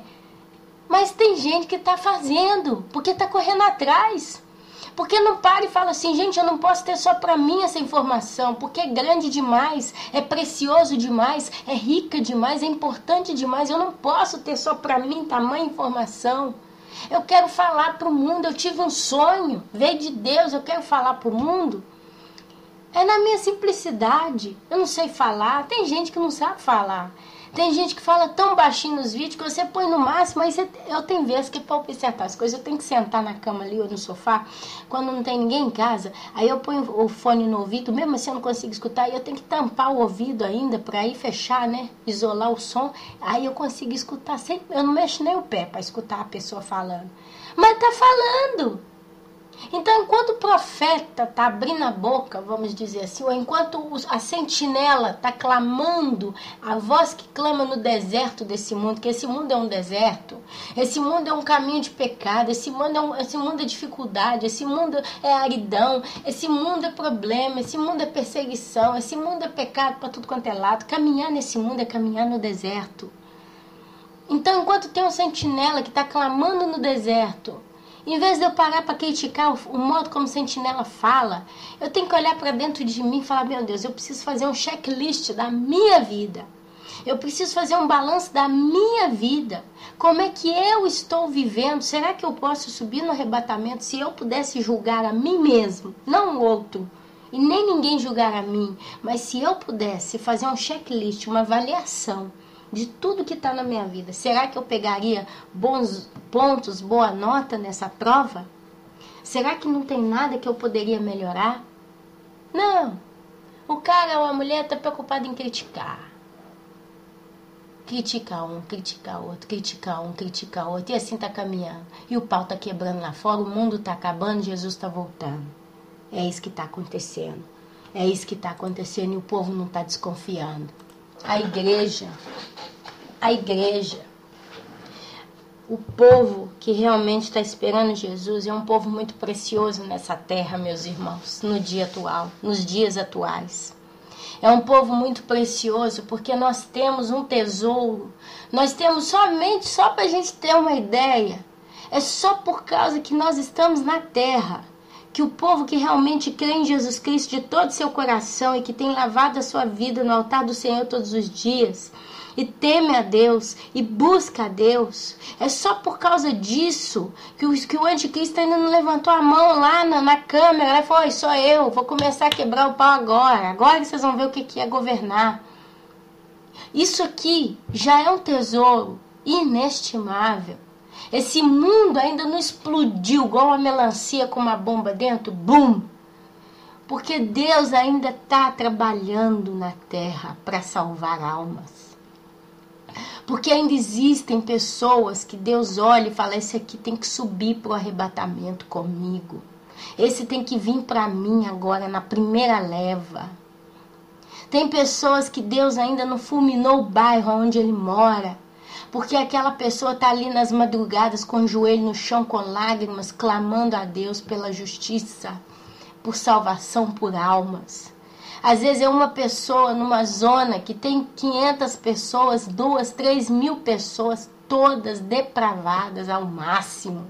mas tem gente que está fazendo, porque está correndo atrás. Porque não para e fala assim, gente, eu não posso ter só para mim essa informação, porque é grande demais, é precioso demais, é rica demais, é importante demais, eu não posso ter só para mim tamanha informação. Eu quero falar para o mundo, eu tive um sonho, veio de Deus, eu quero falar para o mundo. É na minha simplicidade, eu não sei falar, tem gente que não sabe falar. Tem gente que fala tão baixinho nos vídeos que você põe no máximo, aí eu tenho vezes que para observar as coisas, eu tenho que sentar na cama ali ou no sofá, quando não tem ninguém em casa, aí eu ponho o fone no ouvido, mesmo assim eu não consigo escutar, aí eu tenho que tampar o ouvido ainda, para aí fechar, né, isolar o som, aí eu consigo escutar, eu não mexo nem o pé para escutar a pessoa falando, mas tá falando. Então, enquanto o profeta está abrindo a boca, vamos dizer assim, ou enquanto a sentinela está clamando, a voz que clama no deserto desse mundo, que esse mundo é um deserto, esse mundo é um caminho de pecado, esse mundo é dificuldade, esse mundo é aridão, esse mundo é problema, esse mundo é perseguição, esse mundo é pecado para tudo quanto é lado. Caminhar nesse mundo é caminhar no deserto. Então, enquanto tem um sentinela que está clamando no deserto, Em vez de eu parar para criticar o modo como Sentinela fala, eu tenho que olhar para dentro de mim e falar, meu Deus, eu preciso fazer um checklist da minha vida. Eu preciso fazer um balanço da minha vida. Como é que eu estou vivendo? Será que eu posso subir no arrebatamento se eu pudesse julgar a mim mesmo, não o outro? E nem ninguém julgar a mim. Mas se eu pudesse fazer um checklist, uma avaliação de tudo que está na minha vida, será que eu pegaria bons pontos, boa nota nessa prova? Será que não tem nada que eu poderia melhorar? Não. O cara ou a mulher está preocupado em criticar. Critica um, critica outro, critica um, critica outro. E assim tá caminhando. E o pau tá quebrando lá fora, o mundo tá acabando, Jesus tá voltando. É isso que tá acontecendo. É isso que tá acontecendo e o povo não tá desconfiando. A igreja, o povo que realmente está esperando Jesus é um povo muito precioso nessa terra, meus irmãos, no dia atual, nos dias atuais. É um povo muito precioso porque nós temos um tesouro. Nós temos somente, só para a gente ter uma ideia, é só por causa que nós estamos na terra, que o povo que realmente crê em Jesus Cristo de todo o seu coração e que tem lavado a sua vida no altar do Senhor todos os dias, e teme a Deus, e busca a Deus, é só por causa disso que o anticristo ainda não levantou a mão lá na câmera, e falou, sou eu, vou começar a quebrar o pau agora vocês vão ver o que é governar. Isso aqui já é um tesouro inestimável. Esse mundo ainda não explodiu igual uma melancia com uma bomba dentro, bum! Porque Deus ainda está trabalhando na terra para salvar almas. Porque ainda existem pessoas que Deus olha e fala, esse aqui tem que subir para o arrebatamento comigo. Esse tem que vir para mim agora na primeira leva. Tem pessoas que Deus ainda não fulminou o bairro onde ele mora. Porque aquela pessoa está ali nas madrugadas com o joelho no chão, com lágrimas, clamando a Deus pela justiça, por salvação, por almas. Às vezes é uma pessoa numa zona que tem 500 pessoas, 2, 3 mil pessoas, todas depravadas ao máximo.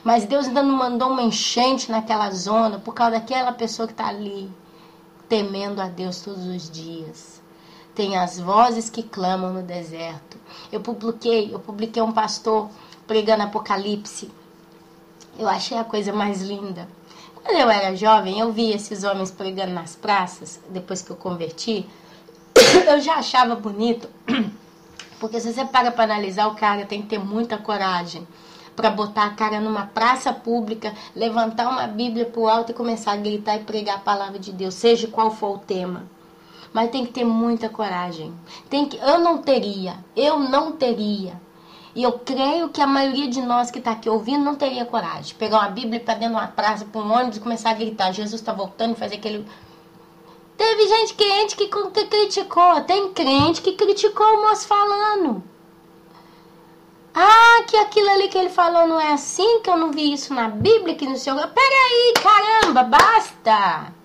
Mas Deus ainda não mandou uma enchente naquela zona por causa daquela pessoa que está ali, temendo a Deus todos os dias. Tem as vozes que clamam no deserto. Eu publiquei um pastor pregando Apocalipse. Eu achei a coisa mais linda. Quando eu era jovem, eu via esses homens pregando nas praças, depois que eu converti, eu já achava bonito, porque se você para analisar, o cara tem que ter muita coragem para botar a cara numa praça pública, levantar uma Bíblia pro alto e começar a gritar e pregar a palavra de Deus, seja qual for o tema. Mas tem que ter muita coragem. Eu não teria. E eu creio que a maioria de nós que está aqui ouvindo não teria coragem de pegar uma Bíblia para dentro de uma praça, para um ônibus e começar a gritar, Jesus está voltando e fazer aquele... Teve gente crente que criticou, tem crente que criticou o moço falando. Ah, que aquilo ali que ele falou não é assim, que eu não vi isso na Bíblia, que não sei o que. Peraí, caramba, basta!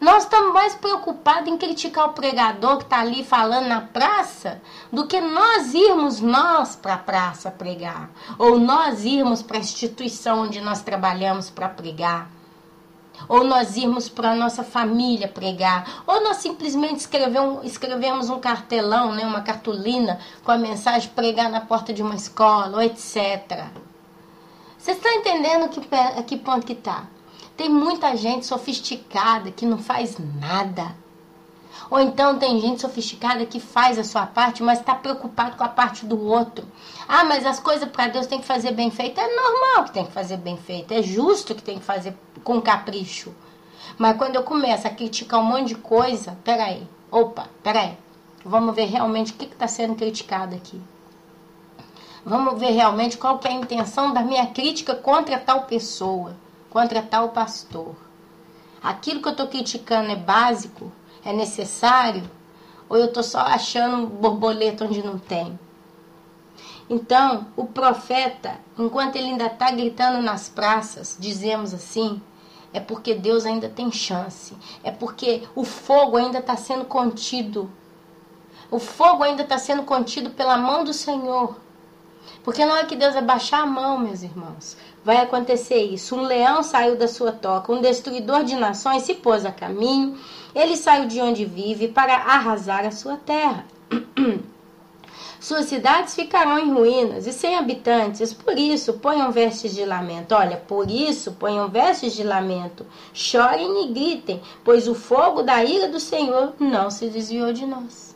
Nós estamos mais preocupados em criticar o pregador que está ali falando na praça do que nós irmos para a praça pregar. Ou nós irmos para a instituição onde nós trabalhamos para pregar. Ou nós irmos para a nossa família pregar. Ou nós simplesmente escrevemos um cartelão, né, uma cartolina com a mensagem pregar na porta de uma escola, ou etc. Vocês estão entendendo a que ponto que está? Tem muita gente sofisticada que não faz nada. Ou então tem gente sofisticada que faz a sua parte, mas está preocupado com a parte do outro. Ah, mas as coisas para Deus tem que fazer bem feito. É normal que tem que fazer bem feito. É justo que tem que fazer com capricho. Mas quando eu começo a criticar um monte de coisa, peraí. Vamos ver realmente o que está sendo criticado aqui. Vamos ver realmente qual que é a intenção da minha crítica contra tal pessoa, contra tal pastor. Aquilo que eu estou criticando é básico? É necessário? Ou eu estou só achando borboleta onde não tem? Então, o profeta, enquanto ele ainda está gritando nas praças, dizemos assim, é porque Deus ainda tem chance. É porque o fogo ainda está sendo contido. O fogo ainda está sendo contido pela mão do Senhor. Porque na hora que Deus abaixar a mão, meus irmãos, vai acontecer isso. Um leão saiu da sua toca, um destruidor de nações se pôs a caminho. Ele saiu de onde vive para arrasar a sua terra. Suas cidades ficarão em ruínas e sem habitantes. Por isso, ponham vestes de lamento. Olha, por isso, ponham vestes de lamento. Chorem e gritem, pois o fogo da ira do Senhor não se desviou de nós.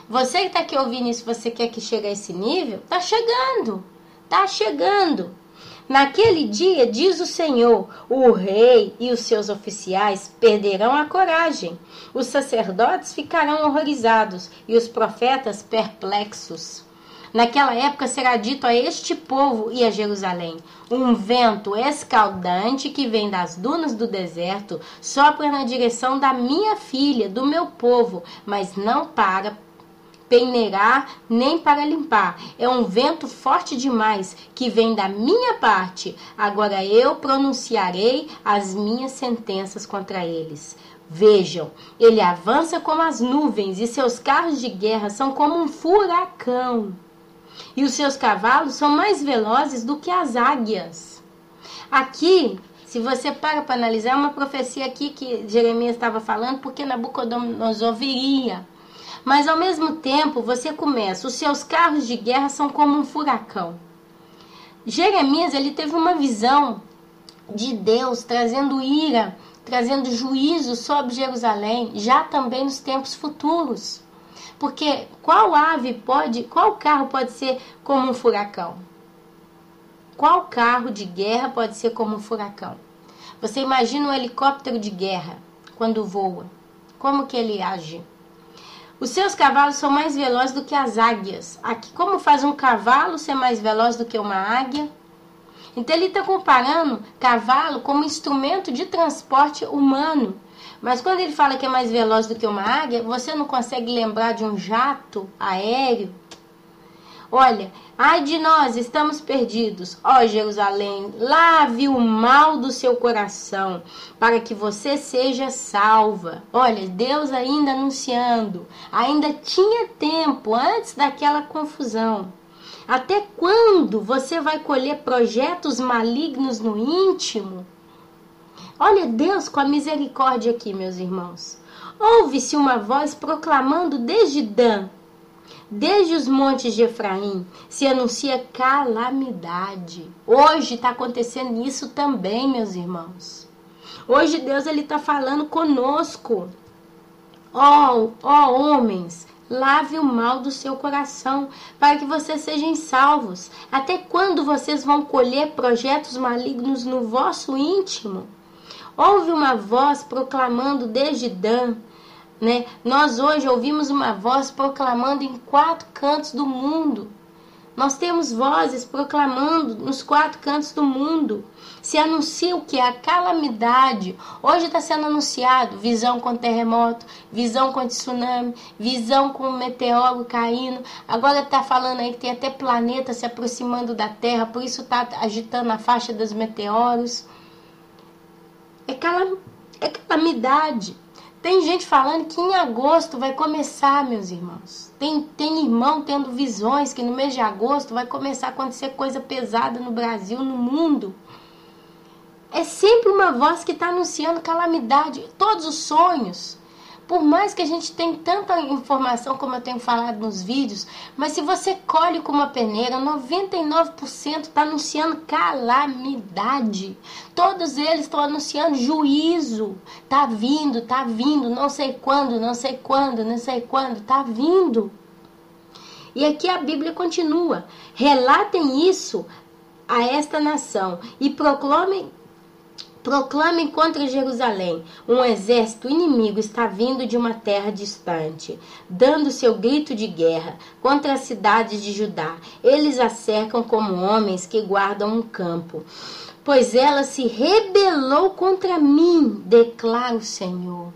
Você que está aqui ouvindo isso, você quer que chegue a esse nível? Está chegando, está chegando. Naquele dia, diz o Senhor, o rei e os seus oficiais perderão a coragem. Os sacerdotes ficarão horrorizados e os profetas perplexos. Naquela época será dito a este povo e a Jerusalém: um vento escaldante que vem das dunas do deserto sopra na direção da minha filha, do meu povo, mas não para peneirar nem para limpar. É um vento forte demais que vem da minha parte. Agora eu pronunciarei as minhas sentenças contra eles. Vejam, ele avança como as nuvens e seus carros de guerra são como um furacão. E os seus cavalos são mais velozes do que as águias. Aqui, se você para analisar, é uma profecia aqui que Jeremias estava falando, porque Nabucodonosor viria. Mas ao mesmo tempo você começa, os seus carros de guerra são como um furacão. Jeremias, ele teve uma visão de Deus trazendo ira, trazendo juízo sobre Jerusalém, já também nos tempos futuros. Porque qual carro pode ser como um furacão? Qual carro de guerra pode ser como um furacão? Você imagina um helicóptero de guerra quando voa. Como que ele age? Os seus cavalos são mais velozes do que as águias. Aqui, como faz um cavalo ser mais veloz do que uma águia? Então ele está comparando cavalo como instrumento de transporte humano. Mas quando ele fala que é mais veloz do que uma águia, você não consegue lembrar de um jato aéreo? Olha, ai de nós, estamos perdidos. Ó Jerusalém, lave o mal do seu coração, para que você seja salva. Olha, Deus ainda anunciando, ainda tinha tempo antes daquela confusão. Até quando você vai colher projetos malignos no íntimo? Olha Deus com a misericórdia aqui, meus irmãos. Ouve-se uma voz proclamando desde Dan, desde os montes de Efraim, se anuncia calamidade. Hoje está acontecendo isso também, meus irmãos. Hoje Deus está falando conosco. Ó homens, lave o mal do seu coração, para que vocês sejam salvos. Até quando vocês vão colher projetos malignos no vosso íntimo? Houve uma voz proclamando desde Dan, né? Nós hoje ouvimos uma voz proclamando em 4 cantos do mundo. Nós temos vozes proclamando nos 4 cantos do mundo. Se anuncia o que? A calamidade. Hoje está sendo anunciado visão com terremoto, visão com tsunami, visão com meteoro caindo. Agora está falando aí que tem até planeta se aproximando da Terra, por isso está agitando a faixa dos meteoros. É calamidade. Tem gente falando que em agosto vai começar, meus irmãos. Tem irmão tendo visões que no mês de agosto vai começar a acontecer coisa pesada no Brasil, no mundo. É sempre uma voz que está anunciando calamidade. Todos os sonhos. Por mais que a gente tenha tanta informação, como eu tenho falado nos vídeos, mas se você colhe com uma peneira, 99% está anunciando calamidade. Todos eles estão anunciando juízo. Tá vindo, não sei quando, tá vindo. E aqui a Bíblia continua. Relatem isso a esta nação e proclamem contra Jerusalém. Um exército inimigo está vindo de uma terra distante, dando seu grito de guerra contra as cidades de Judá. Eles a cercam como homens que guardam um campo. Pois ela se rebelou contra mim, declara o Senhor.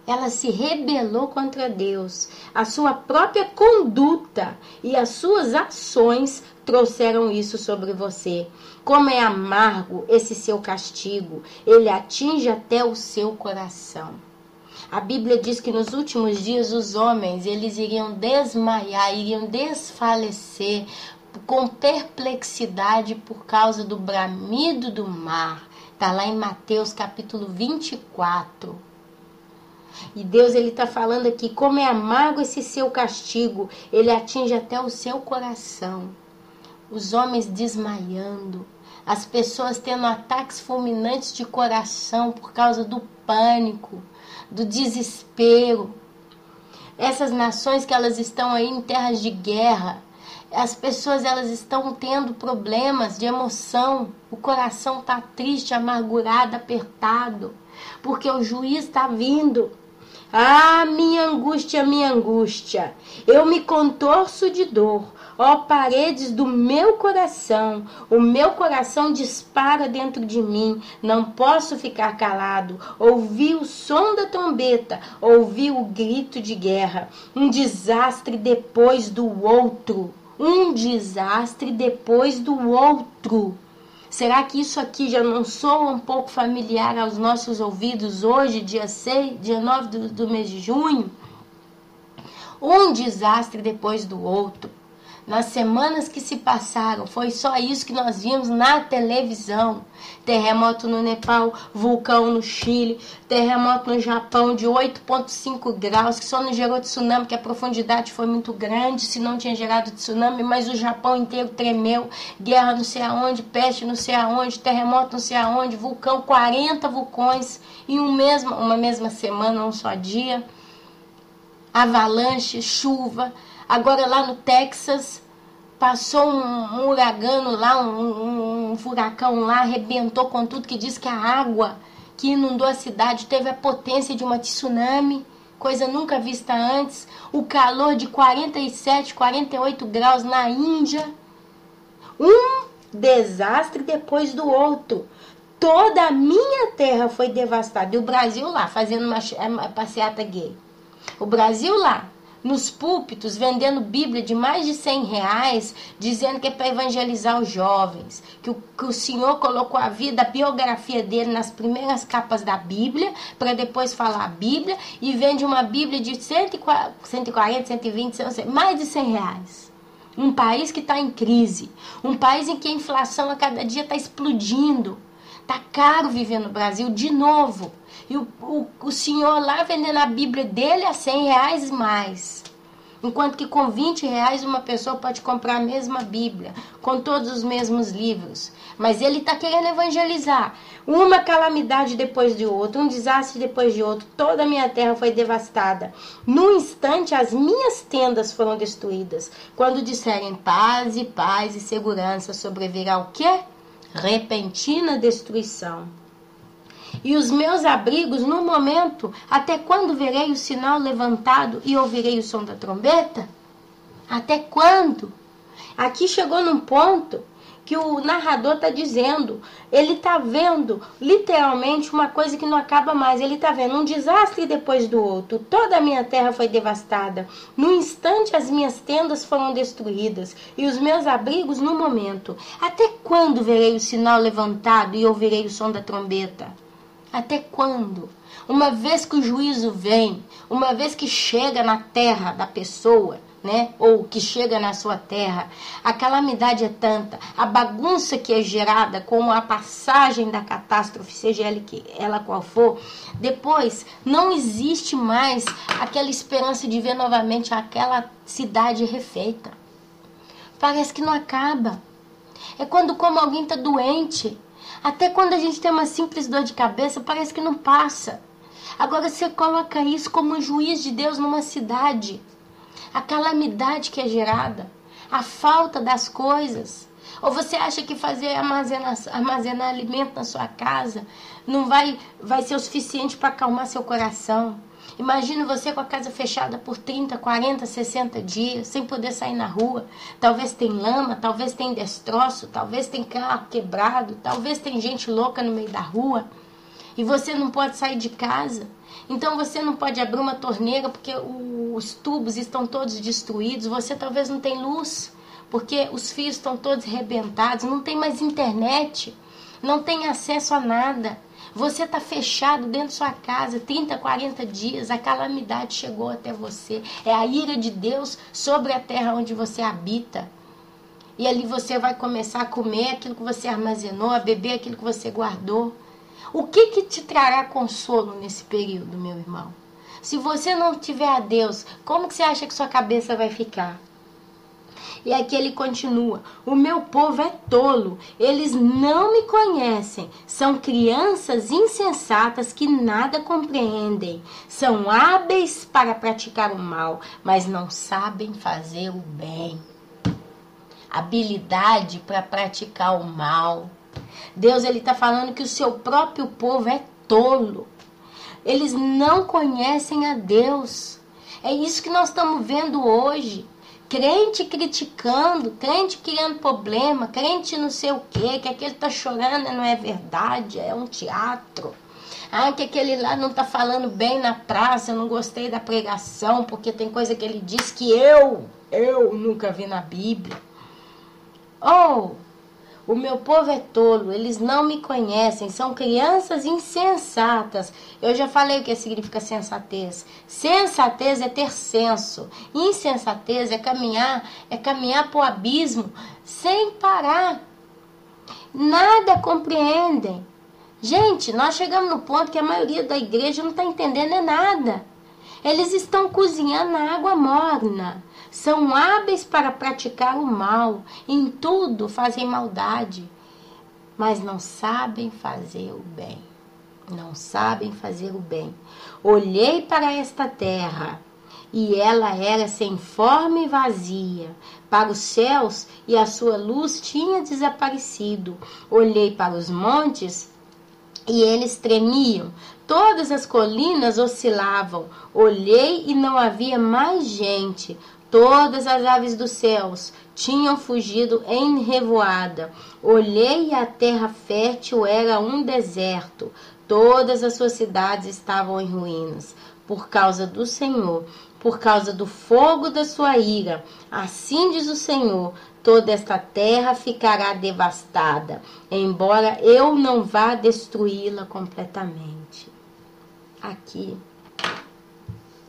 Ela se rebelou contra Deus. A sua própria conduta e as suas ações trouxeram isso sobre você. Como é amargo esse seu castigo. Ele atinge até o seu coração. A Bíblia diz que nos últimos dias os homens, eles iriam desmaiar, iriam desfalecer com perplexidade por causa do bramido do mar. Está lá em Mateus capítulo 24. E Deus, ele está falando aqui, como é amargo esse seu castigo, ele atinge até o seu coração. Os homens desmaiando, as pessoas tendo ataques fulminantes de coração por causa do pânico, do desespero. Essas nações que elas estão aí em terras de guerra, as pessoas elas estão tendo problemas de emoção, o coração está triste, amargurado, apertado, porque o juiz está vindo. Ah, minha angústia, eu me contorço de dor, ó paredes do meu coração, o meu coração dispara dentro de mim, não posso ficar calado, ouvi o som da trombeta, ouvi o grito de guerra, um desastre depois do outro, um desastre depois do outro. Será que isso aqui já não soa um pouco familiar aos nossos ouvidos hoje, dia 9 do mês de junho? Um desastre depois do outro. Nas semanas que se passaram, foi só isso que nós vimos na televisão. Terremoto no Nepal, vulcão no Chile, terremoto no Japão de 8,5 graus, que só não gerou tsunami, porque a profundidade foi muito grande, se não tinha gerado tsunami, mas o Japão inteiro tremeu, guerra não sei aonde, peste não sei aonde, terremoto não sei aonde, vulcão, 40 vulcões em uma mesma semana, um só dia, avalanche, chuva. Agora lá no Texas, passou um uragano lá, um furacão lá, arrebentou com tudo, que diz que a água que inundou a cidade teve a potência de uma tsunami, coisa nunca vista antes. O calor de 47, 48 graus na Índia. Um desastre depois do outro. Toda a minha terra foi devastada. E o Brasil lá, fazendo uma passeata gay. O Brasil lá, nos púlpitos, vendendo Bíblia de mais de R$100, dizendo que é para evangelizar os jovens, que o Senhor colocou a vida, a biografia dele nas primeiras capas da Bíblia, para depois falar a Bíblia, e vende uma Bíblia de 140, 120, mais de R$100. Um país que está em crise, um país em que a inflação a cada dia está explodindo, está caro viver no Brasil de novo. E o senhor lá vendendo a Bíblia dele a R$100 mais. Enquanto que com R$20 uma pessoa pode comprar a mesma Bíblia, com todos os mesmos livros. Mas ele está querendo evangelizar. Uma calamidade depois de outra, um desastre depois de outro. Toda a minha terra foi devastada. Num instante as minhas tendas foram destruídas. Quando disserem paz e segurança, sobrevirá o quê? Repentina destruição. E os meus abrigos, no momento, até quando verei o sinal levantado e ouvirei o som da trombeta? Até quando? Aqui chegou num ponto que o narrador está dizendo, ele está vendo literalmente uma coisa que não acaba mais, ele está vendo um desastre depois do outro, toda a minha terra foi devastada, no instante as minhas tendas foram destruídas e os meus abrigos no momento. Até quando verei o sinal levantado e ouvirei o som da trombeta? Até quando? Uma vez que o juízo vem, uma vez que chega na terra da pessoa, né? Ou que chega na sua terra, a calamidade é tanta, a bagunça que é gerada com a passagem da catástrofe, seja ela qual for, depois não existe mais aquela esperança de ver novamente aquela cidade refeita. Parece que não acaba. É quando como alguém está doente. Até quando a gente tem uma simples dor de cabeça, parece que não passa. Agora você coloca isso como um juiz de Deus numa cidade. A calamidade que é gerada, a falta das coisas. Ou você acha que fazer armazenar alimento na sua casa não vai ser o suficiente para acalmar seu coração? Imagina você com a casa fechada por 30, 40, 60 dias, sem poder sair na rua. Talvez tem lama, talvez tem destroço, talvez tem carro quebrado, talvez tem gente louca no meio da rua. E você não pode sair de casa. Então você não pode abrir uma torneira porque os tubos estão todos destruídos. Você talvez não tem luz, porque os fios estão todos arrebentados. Não tem mais internet, não tem acesso a nada. Você está fechado dentro da sua casa 30, 40 dias, a calamidade chegou até você. É a ira de Deus sobre a terra onde você habita. E ali você vai começar a comer aquilo que você armazenou, a beber aquilo que você guardou. O que te trará consolo nesse período, meu irmão? Se você não tiver a Deus, como que você acha que sua cabeça vai ficar? E aqui ele continua: o meu povo é tolo, eles não me conhecem, são crianças insensatas que nada compreendem, são hábeis para praticar o mal, mas não sabem fazer o bem. Habilidade para praticar o mal. Deus, ele está falando que o seu próprio povo é tolo. Eles não conhecem a Deus. É isso que nós estamos vendo hoje. Crente criticando, crente criando problema, crente não sei o quê, que aquele está chorando não é verdade, é um teatro. Ah, que aquele lá não está falando bem na praça, eu não gostei da pregação, porque tem coisa que ele diz que eu nunca vi na Bíblia. O meu povo é tolo, eles não me conhecem, são crianças insensatas. Eu já falei o que significa sensatez. Sensatez é ter senso. Insensatez é caminhar para o abismo sem parar. Nada compreendem. Gente, nós chegamos no ponto que a maioria da igreja não está entendendo nada. Eles estão cozinhando na água morna. São hábeis para praticar o mal, em tudo fazem maldade, mas não sabem fazer o bem. Não sabem fazer o bem. Olhei para esta terra, e ela era sem forma e vazia. Para os céus, e a sua luz tinha desaparecido. Olhei para os montes, e eles tremiam. Todas as colinas oscilavam. Olhei e não havia mais gente. Todas as aves dos céus tinham fugido em revoada. Olhei e a terra fértil era um deserto. Todas as suas cidades estavam em ruínas. Por causa do Senhor, por causa do fogo da sua ira. Assim diz o Senhor, toda esta terra ficará devastada, embora eu não vá destruí-la completamente. Aqui,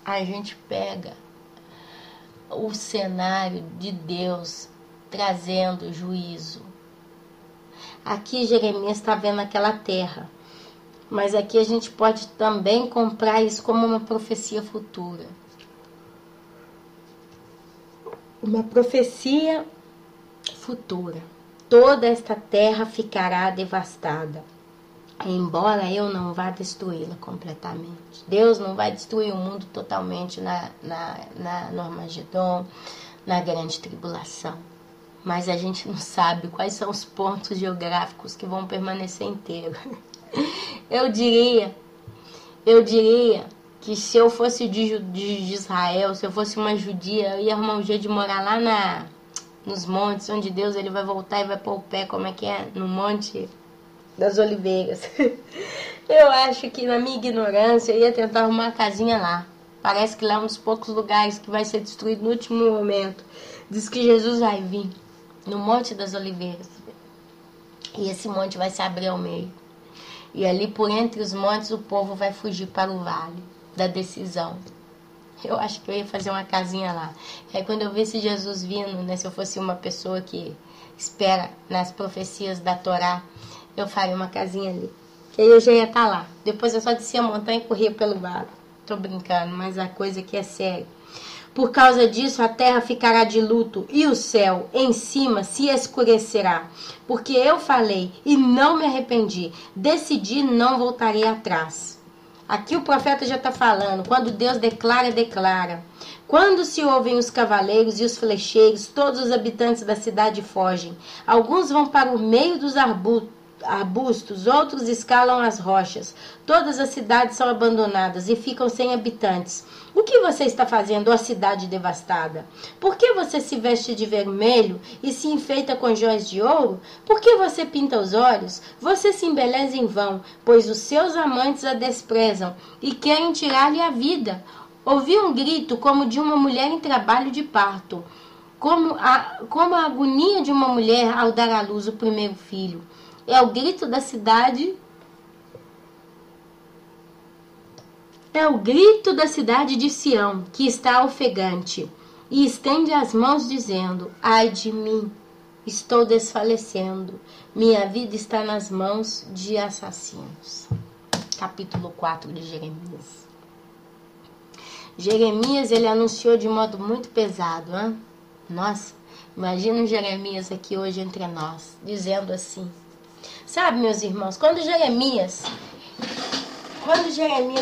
a gente pega o cenário de Deus trazendo juízo. Aqui Jeremias está vendo aquela terra, mas aqui a gente pode também comprar isso como uma profecia futura. Uma profecia futura. Toda esta terra ficará devastada, embora eu não vá destruí-la completamente. Deus não vai destruir o mundo totalmente no Armagedon, na grande tribulação. Mas a gente não sabe quais são os pontos geográficos que vão permanecer inteiros. Eu diria que se eu fosse de Israel, se eu fosse uma judia, eu ia arrumar um jeito de morar lá nos montes, onde Deus ele vai voltar e vai pôr o pé, como é que é? No Monte das Oliveiras. Eu acho que na minha ignorância eu ia tentar arrumar uma casinha lá. Parece que lá é um dos poucos lugares que vai ser destruído no último momento. Diz que Jesus vai vir no Monte das Oliveiras. E esse monte vai se abrir ao meio. E ali por entre os montes o povo vai fugir para o vale da decisão. Eu acho que eu ia fazer uma casinha lá. Aí quando eu visse Jesus vindo, né, se eu fosse uma pessoa que espera nas profecias da Torá, eu faria uma casinha ali. Que aí eu já ia estar lá. Depois eu só descia a montanha e corria pelo vale. Tô brincando, mas a coisa aqui é séria. Por causa disso a terra ficará de luto e o céu em cima se escurecerá. Porque eu falei e não me arrependi. Decidi não voltarei atrás. Aqui o profeta já está falando. Quando Deus declara, declara. Quando se ouvem os cavaleiros e os flecheiros, todos os habitantes da cidade fogem. Alguns vão para o meio dos arbustos, outros escalam as rochas. Todas as cidades são abandonadas e ficam sem habitantes. O que você está fazendo, ó cidade devastada? Por que você se veste de vermelho e se enfeita com jóias de ouro? Por que você pinta os olhos? Você se embeleza em vão, pois os seus amantes a desprezam e querem tirar-lhe a vida. Ouvi um grito como de uma mulher em trabalho de parto, como a agonia de uma mulher ao dar à luz o primeiro filho. É o grito da cidade É o grito da cidade de Sião, que está ofegante, e estende as mãos dizendo: ai de mim, estou desfalecendo, minha vida está nas mãos de assassinos. Capítulo 4 de Jeremias. Jeremias, ele anunciou de modo muito pesado, hein? Nossa, imagina um Jeremias aqui hoje entre nós, dizendo assim. Sabe, meus irmãos, quando Jeremias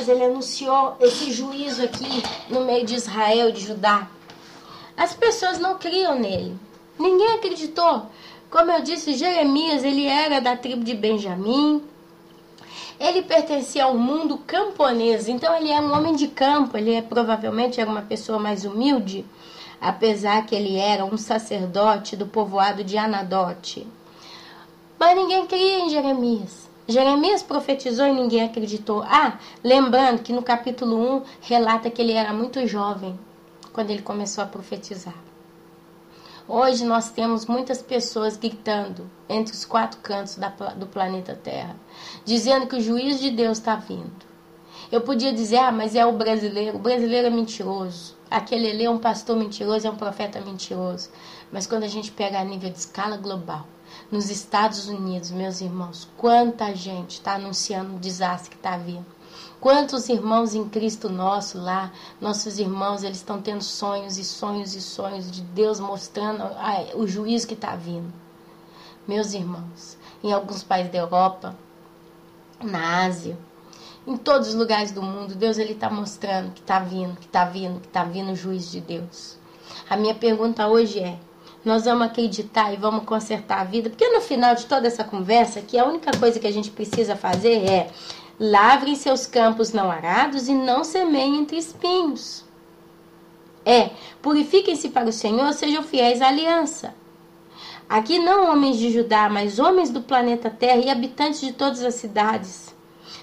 ele anunciou esse juízo aqui no meio de Israel e de Judá, as pessoas não criam nele. Ninguém acreditou. Como eu disse, Jeremias, ele era da tribo de Benjamim. Ele pertencia ao mundo camponês, então ele é um homem de campo, provavelmente era uma pessoa mais humilde, apesar que ele era um sacerdote do povoado de Anadote. Mas ninguém cria em Jeremias. Jeremias profetizou e ninguém acreditou. Lembrando que no capítulo 1 relata que ele era muito jovem quando ele começou a profetizar. Hoje nós temos muitas pessoas gritando entre os quatro cantos do planeta Terra, dizendo que o juízo de Deus está vindo. Eu podia dizer, mas é o brasileiro é mentiroso, aquele ali é um pastor mentiroso, é um profeta mentiroso. Mas quando a gente pega a nível de escala global, nos Estados Unidos, meus irmãos, quanta gente está anunciando o desastre que está vindo. Quantos irmãos em Cristo nosso lá, nossos irmãos, eles estão tendo sonhos e sonhos e sonhos de Deus mostrando o juízo que está vindo. Meus irmãos, em alguns países da Europa, na Ásia, em todos os lugares do mundo, Deus está mostrando que está vindo o juízo de Deus. A minha pergunta hoje é, nós vamos acreditar e vamos consertar a vida? Porque no final de toda essa conversa, que a única coisa que a gente precisa fazer é lavrem seus campos não arados e não semeiem entre espinhos. Purifiquem-se para o Senhor, sejam fiéis à aliança. Aqui não homens de Judá, mas homens do planeta Terra e habitantes de todas as cidades.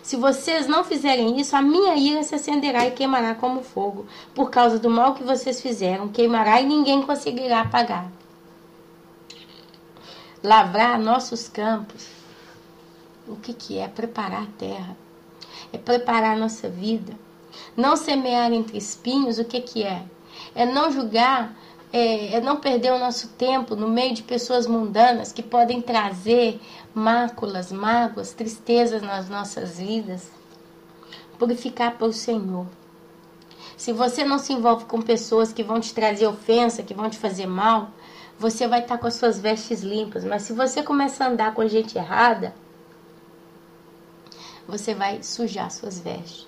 Se vocês não fizerem isso, a minha ira se acenderá e queimará como fogo. Por causa do mal que vocês fizeram, queimará e ninguém conseguirá apagar. Lavrar nossos campos. O que é? Preparar a terra. É preparar a nossa vida. Não semear entre espinhos, o que é? É não julgar, é não perder o nosso tempo no meio de pessoas mundanas que podem trazer máculas, mágoas, tristezas nas nossas vidas. Purificar para o Senhor. Se você não se envolve com pessoas que vão te trazer ofensa, que vão te fazer mal, você vai estar com as suas vestes limpas. Mas se você começar a andar com gente errada, você vai sujar suas vestes.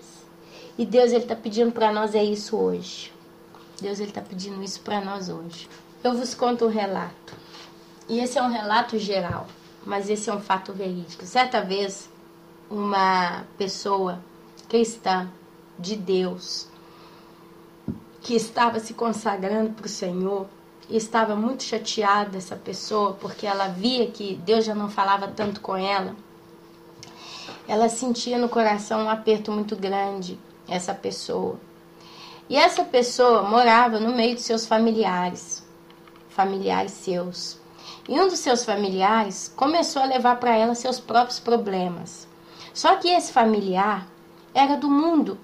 E Deus está pedindo para nós isso hoje. Deus está pedindo isso para nós hoje. Eu vos conto um relato. E esse é um relato geral, mas esse é um fato verídico. Certa vez, uma pessoa cristã de Deus, que estava se consagrando para o Senhor, e estava muito chateada essa pessoa, porque ela via que Deus já não falava tanto com ela. Ela sentia no coração um aperto muito grande, essa pessoa. E essa pessoa morava no meio de seus familiares seus. E um dos seus familiares começou a levar para ela seus próprios problemas. Só que esse familiar era do mundo.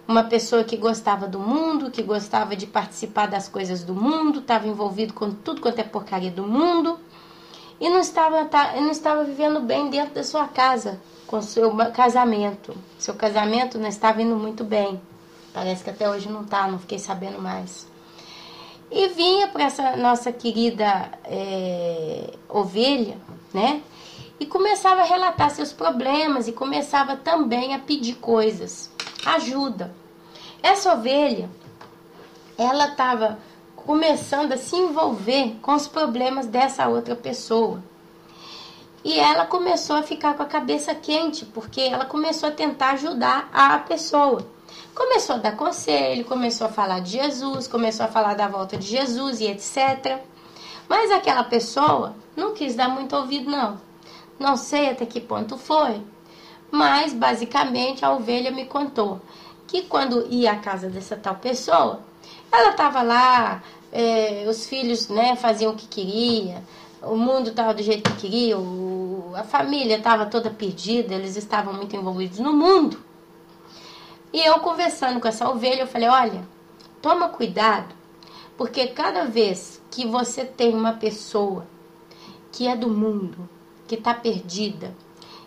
Uma pessoa que gostava do mundo, que gostava de participar das coisas do mundo, estava envolvido com tudo quanto é porcaria do mundo. E não estava vivendo bem dentro da sua casa, com seu casamento. Seu casamento não estava indo muito bem. Parece que até hoje não está, não fiquei sabendo mais. E vinha para essa nossa querida ovelha, né? E começava a relatar seus problemas e começava também a pedir coisas, ajuda. Essa ovelha, ela estava começando a se envolver com os problemas dessa outra pessoa. E ela começou a ficar com a cabeça quente, porque ela começou a tentar ajudar a pessoa. Começou a dar conselho, começou a falar de Jesus, começou a falar da volta de Jesus e etc. Mas aquela pessoa não quis dar muito ouvido, não. Não sei até que ponto foi, mas basicamente a ovelha me contou que quando ia à casa dessa tal pessoa, ela estava lá, os filhos, né, faziam o que queria, o mundo estava do jeito que queria, a família estava toda perdida, eles estavam muito envolvidos no mundo. E eu conversando com essa ovelha, eu falei, olha, toma cuidado, porque cada vez que você tem uma pessoa que é do mundo, que está perdida,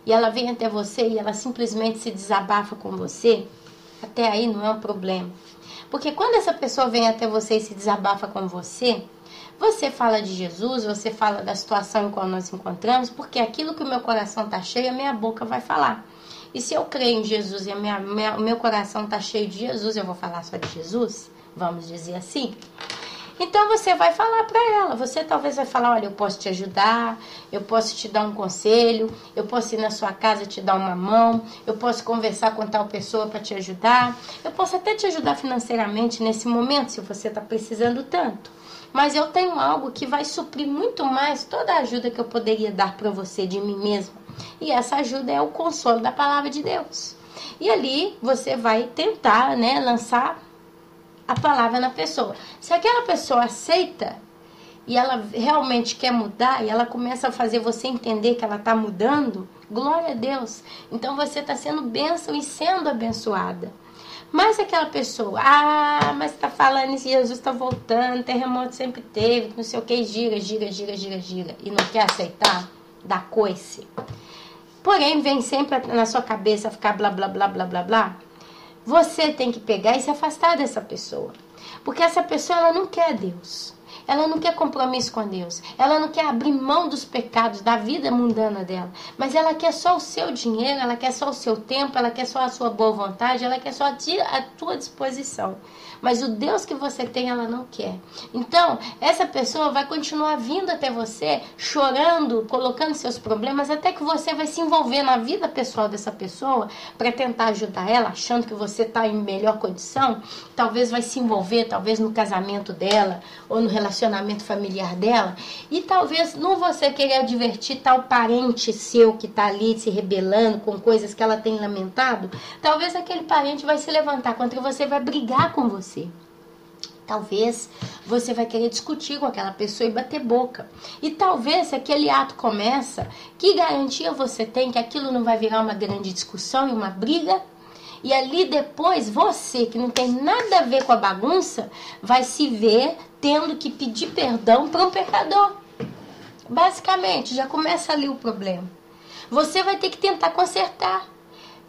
e ela vem até você e ela simplesmente se desabafa com você, até aí não é um problema. Porque quando essa pessoa vem até você e se desabafa com você, você fala de Jesus, você fala da situação em qual nós encontramos, porque aquilo que o meu coração está cheio, a minha boca vai falar. E se eu creio em Jesus e o meu coração está cheio de Jesus, eu vou falar só de Jesus? Vamos dizer assim? Então você vai falar para ela, você talvez vai falar, olha, eu posso te ajudar, eu posso te dar um conselho, eu posso ir na sua casa te dar uma mão, eu posso conversar com tal pessoa para te ajudar, eu posso até te ajudar financeiramente nesse momento, se você está precisando tanto. Mas eu tenho algo que vai suprir muito mais toda a ajuda que eu poderia dar para você de mim mesma. E essa ajuda é o consolo da palavra de Deus. E ali você vai tentar, lançar a palavra na pessoa. Se aquela pessoa aceita e ela realmente quer mudar e ela começa a fazer você entender que ela está mudando, glória a Deus. Então você está sendo bênção e sendo abençoada. Mas aquela pessoa, mas está falando que Jesus está voltando, terremoto sempre teve, não sei o que, gira, e não quer aceitar, dá coice. Porém, vem sempre na sua cabeça ficar blá, blá, blá, blá, blá, blá. Você tem que pegar e se afastar dessa pessoa. Porque essa pessoa, ela não quer Deus. Ela não quer compromisso com Deus. Ela não quer abrir mão dos pecados, da vida mundana dela. Mas ela quer só o seu dinheiro, ela quer só o seu tempo, ela quer só a sua boa vontade, ela quer só a tua disposição. Mas o Deus que você tem, ela não quer. Então, essa pessoa vai continuar vindo até você, chorando, colocando seus problemas, até que você vai se envolver na vida pessoal dessa pessoa para tentar ajudar ela, achando que você está em melhor condição. Talvez vai se envolver, talvez no casamento dela, ou no relacionamento familiar dela, e talvez não você querer advertir tal parente seu que está ali se rebelando com coisas que ela tem lamentado, talvez aquele parente vai se levantar contra você e vai brigar com você. Talvez você vai querer discutir com aquela pessoa e bater boca. E talvez se aquele ato começa, que garantia você tem que aquilo não vai virar uma grande discussão e uma briga? E ali depois você, que não tem nada a ver com a bagunça, vai se ver tendo que pedir perdão para um pecador. Basicamente, já começa ali o problema. Você vai ter que tentar consertar.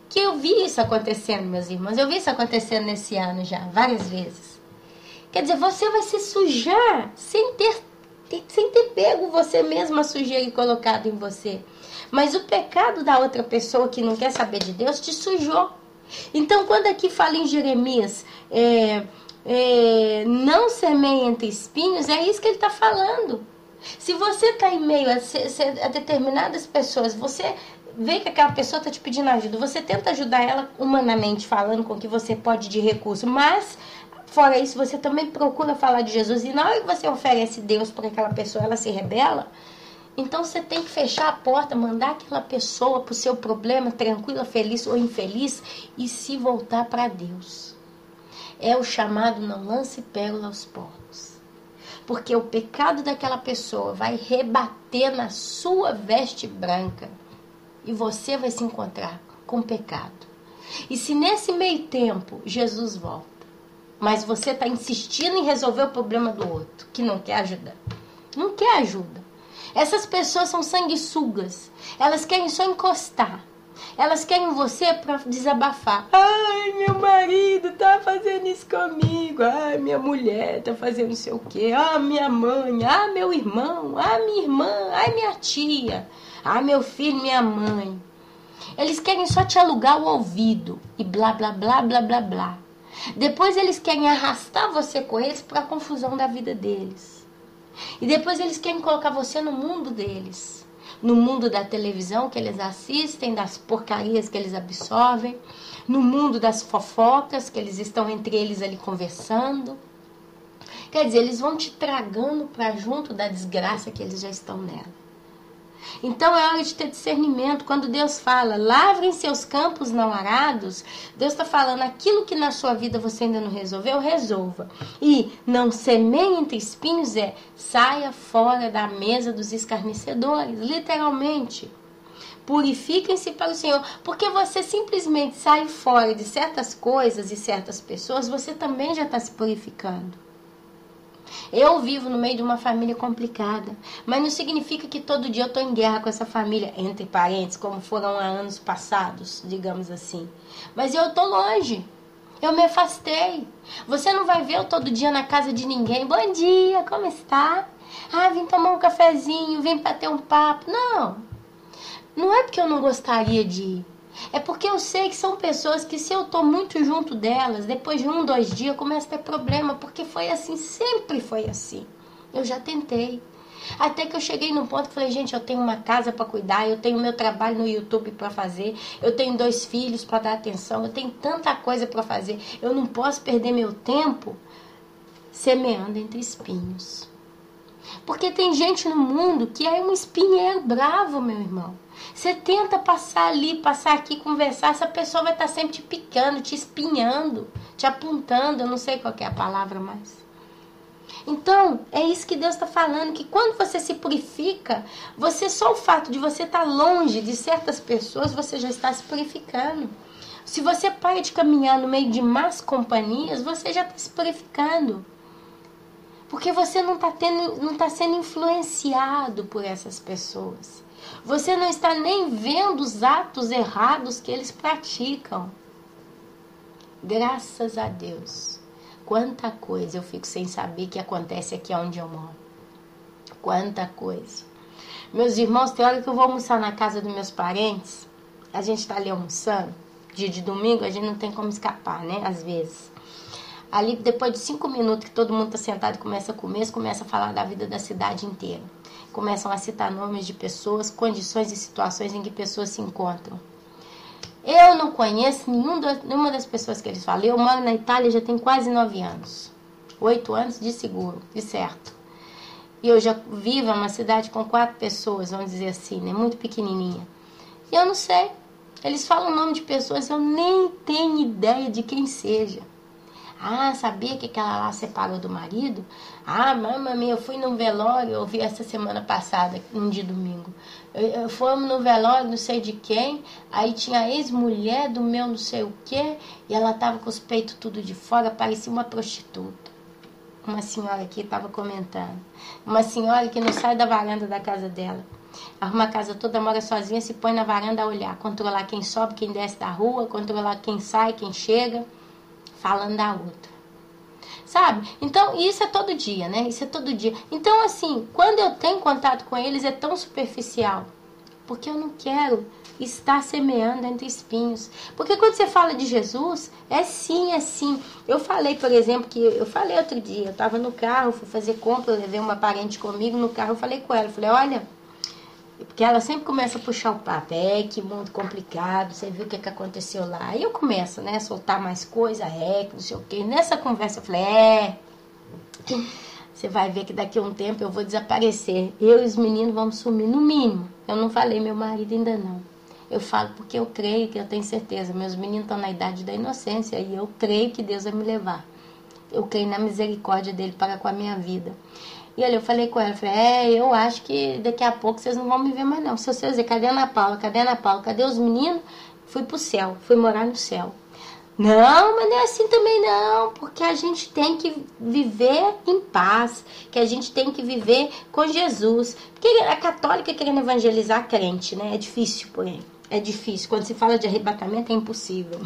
Que eu vi isso acontecendo, meus irmãos. Eu vi isso acontecendo nesse ano já, várias vezes. Quer dizer, você vai se sujar sem ter pego você mesma a sujeira e colocado em você. Mas o pecado da outra pessoa que não quer saber de Deus te sujou. Então, quando aqui fala em Jeremias, não semeie entre espinhos, é isso que ele está falando. Se você está em meio a determinadas pessoas, você vê que aquela pessoa está te pedindo ajuda, você tenta ajudar ela humanamente, falando com o que você pode de recurso, mas fora isso, você também procura falar de Jesus, e na hora que você oferece Deus para aquela pessoa, ela se rebela. Então você tem que fechar a porta, mandar aquela pessoa para o seu problema, tranquila, feliz ou infeliz, e se voltar para Deus. É o chamado não lance pérola aos porcos. Porque o pecado daquela pessoa vai rebater na sua veste branca. E você vai se encontrar com o pecado. E se nesse meio tempo Jesus volta, mas você está insistindo em resolver o problema do outro, que não quer ajudar. Não quer ajuda. Essas pessoas são sanguessugas. Elas querem só encostar. Elas querem você para desabafar. Ai, meu marido tá fazendo isso comigo. Ai, minha mulher tá fazendo não sei o quê. Ah, minha mãe. Ah, meu irmão. Ah, minha irmã. Ai, minha tia. Ah, meu filho, minha mãe. Eles querem só te alugar o ouvido. E blá, blá, blá, blá, blá, blá. Depois eles querem arrastar você com eles para a confusão da vida deles. E depois eles querem colocar você no mundo deles. No mundo da televisão que eles assistem, das porcarias que eles absorvem. No mundo das fofocas que eles estão entre eles ali conversando. Quer dizer, eles vão te tragando para junto da desgraça que eles já estão nela. Então é hora de ter discernimento. Quando Deus fala, lavrem seus campos não arados, Deus está falando, aquilo que na sua vida você ainda não resolveu, resolva. E não semeie entre espinhos, saia fora da mesa dos escarnecedores, literalmente. Purifiquem-se para o Senhor, porque você simplesmente sai fora de certas coisas e certas pessoas, você também já está se purificando. Eu vivo no meio de uma família complicada, mas não significa que todo dia eu estou em guerra com essa família, entre parentes, como foram há anos passados, digamos assim. Mas eu estou longe, eu me afastei. Você não vai ver eu todo dia na casa de ninguém. Bom dia, como está? Vim tomar um cafezinho, vim bater um papo. Não é porque eu não gostaria de ir. É porque eu sei que são pessoas que, se eu tô muito junto delas, depois de 1, 2 dias, eu começo a ter problema, porque foi assim, sempre foi assim. Eu já tentei. Até que eu cheguei num ponto que falei, gente, eu tenho uma casa para cuidar, eu tenho meu trabalho no YouTube para fazer, eu tenho 2 filhos para dar atenção, eu tenho tanta coisa para fazer, eu não posso perder meu tempo semeando entre espinhos. Porque tem gente no mundo que é um espinheiro bravo, meu irmão. Você tenta passar ali, passar aqui, conversar, essa pessoa vai estar sempre te picando, te espinhando, te apontando, eu não sei qual é a palavra mais. Então, é isso que Deus está falando, que quando você se purifica, só o fato de você estar longe de certas pessoas, você já está se purificando. Se você para de caminhar no meio de más companhias, você já está se purificando. Porque você não está sendo influenciado por essas pessoas. Você não está nem vendo os atos errados que eles praticam. Graças a Deus. Quanta coisa eu fico sem saber que acontece aqui onde eu moro. Quanta coisa. Meus irmãos, tem hora que eu vou almoçar na casa dos meus parentes. A gente está ali almoçando. Dia de domingo a gente não tem como escapar, né? Às vezes. Ali, depois de 5 minutos que todo mundo está sentado e começa a comer, começa a falar da vida da cidade inteira. Começam a citar nomes de pessoas, condições e situações em que pessoas se encontram. Eu não conheço nenhuma das pessoas que eles falam. Eu moro na Itália já tem quase 9 anos. 8 anos de seguro, de certo. E eu já vivo em uma cidade com 4 pessoas, vamos dizer assim, né? Muito pequenininha. E eu não sei. Eles falam o nome de pessoas, eu nem tenho ideia de quem seja. Sabia que aquela lá separou do marido? Mamãe, eu fui num velório, eu vi essa semana passada, num dia domingo. Fomos no velório, não sei de quem, aí tinha a ex-mulher do meu não sei o quê, e ela tava com os peitos tudo de fora, parecia uma prostituta. Uma senhora aqui estava comentando. Uma senhora que não sai da varanda da casa dela. Arruma a casa toda, mora sozinha, se põe na varanda a olhar, controlar quem sobe, quem desce da rua, controlar quem sai, quem chega, falando da outra. Sabe? Então, isso é todo dia, né? Isso é todo dia. Então, assim, quando eu tenho contato com eles, é tão superficial. Porque eu não quero estar semeando entre espinhos. Porque quando você fala de Jesus, é sim, é sim. Eu falei, por exemplo, eu falei outro dia, eu estava no carro, fui fazer compra, eu levei uma parente comigo no carro, eu falei com ela, eu falei, olha, porque ela sempre começa a puxar o papo, que mundo complicado, você viu o que aconteceu lá. Aí eu começo, né, a soltar mais coisa, que não sei o quê. Nessa conversa eu falei, você vai ver que daqui a um tempo eu vou desaparecer. Eu e os meninos vamos sumir, no mínimo. Eu não falei meu marido ainda não. Eu falo porque eu creio, que eu tenho certeza. Meus meninos estão na idade da inocência e eu creio que Deus vai me levar. Eu creio na misericórdia dele para com a minha vida. E ali eu falei com ela, eu acho que daqui a pouco vocês não vão me ver mais não. Se você dizer, cadê a Ana Paula, cadê os meninos? Fui pro céu, fui morar no céu. Não, mas não é assim também não, porque a gente tem que viver em paz, que a gente tem que viver com Jesus. Porque a católica querendo evangelizar a crente, né? É difícil, porém. É difícil. Quando se fala de arrebatamento é impossível.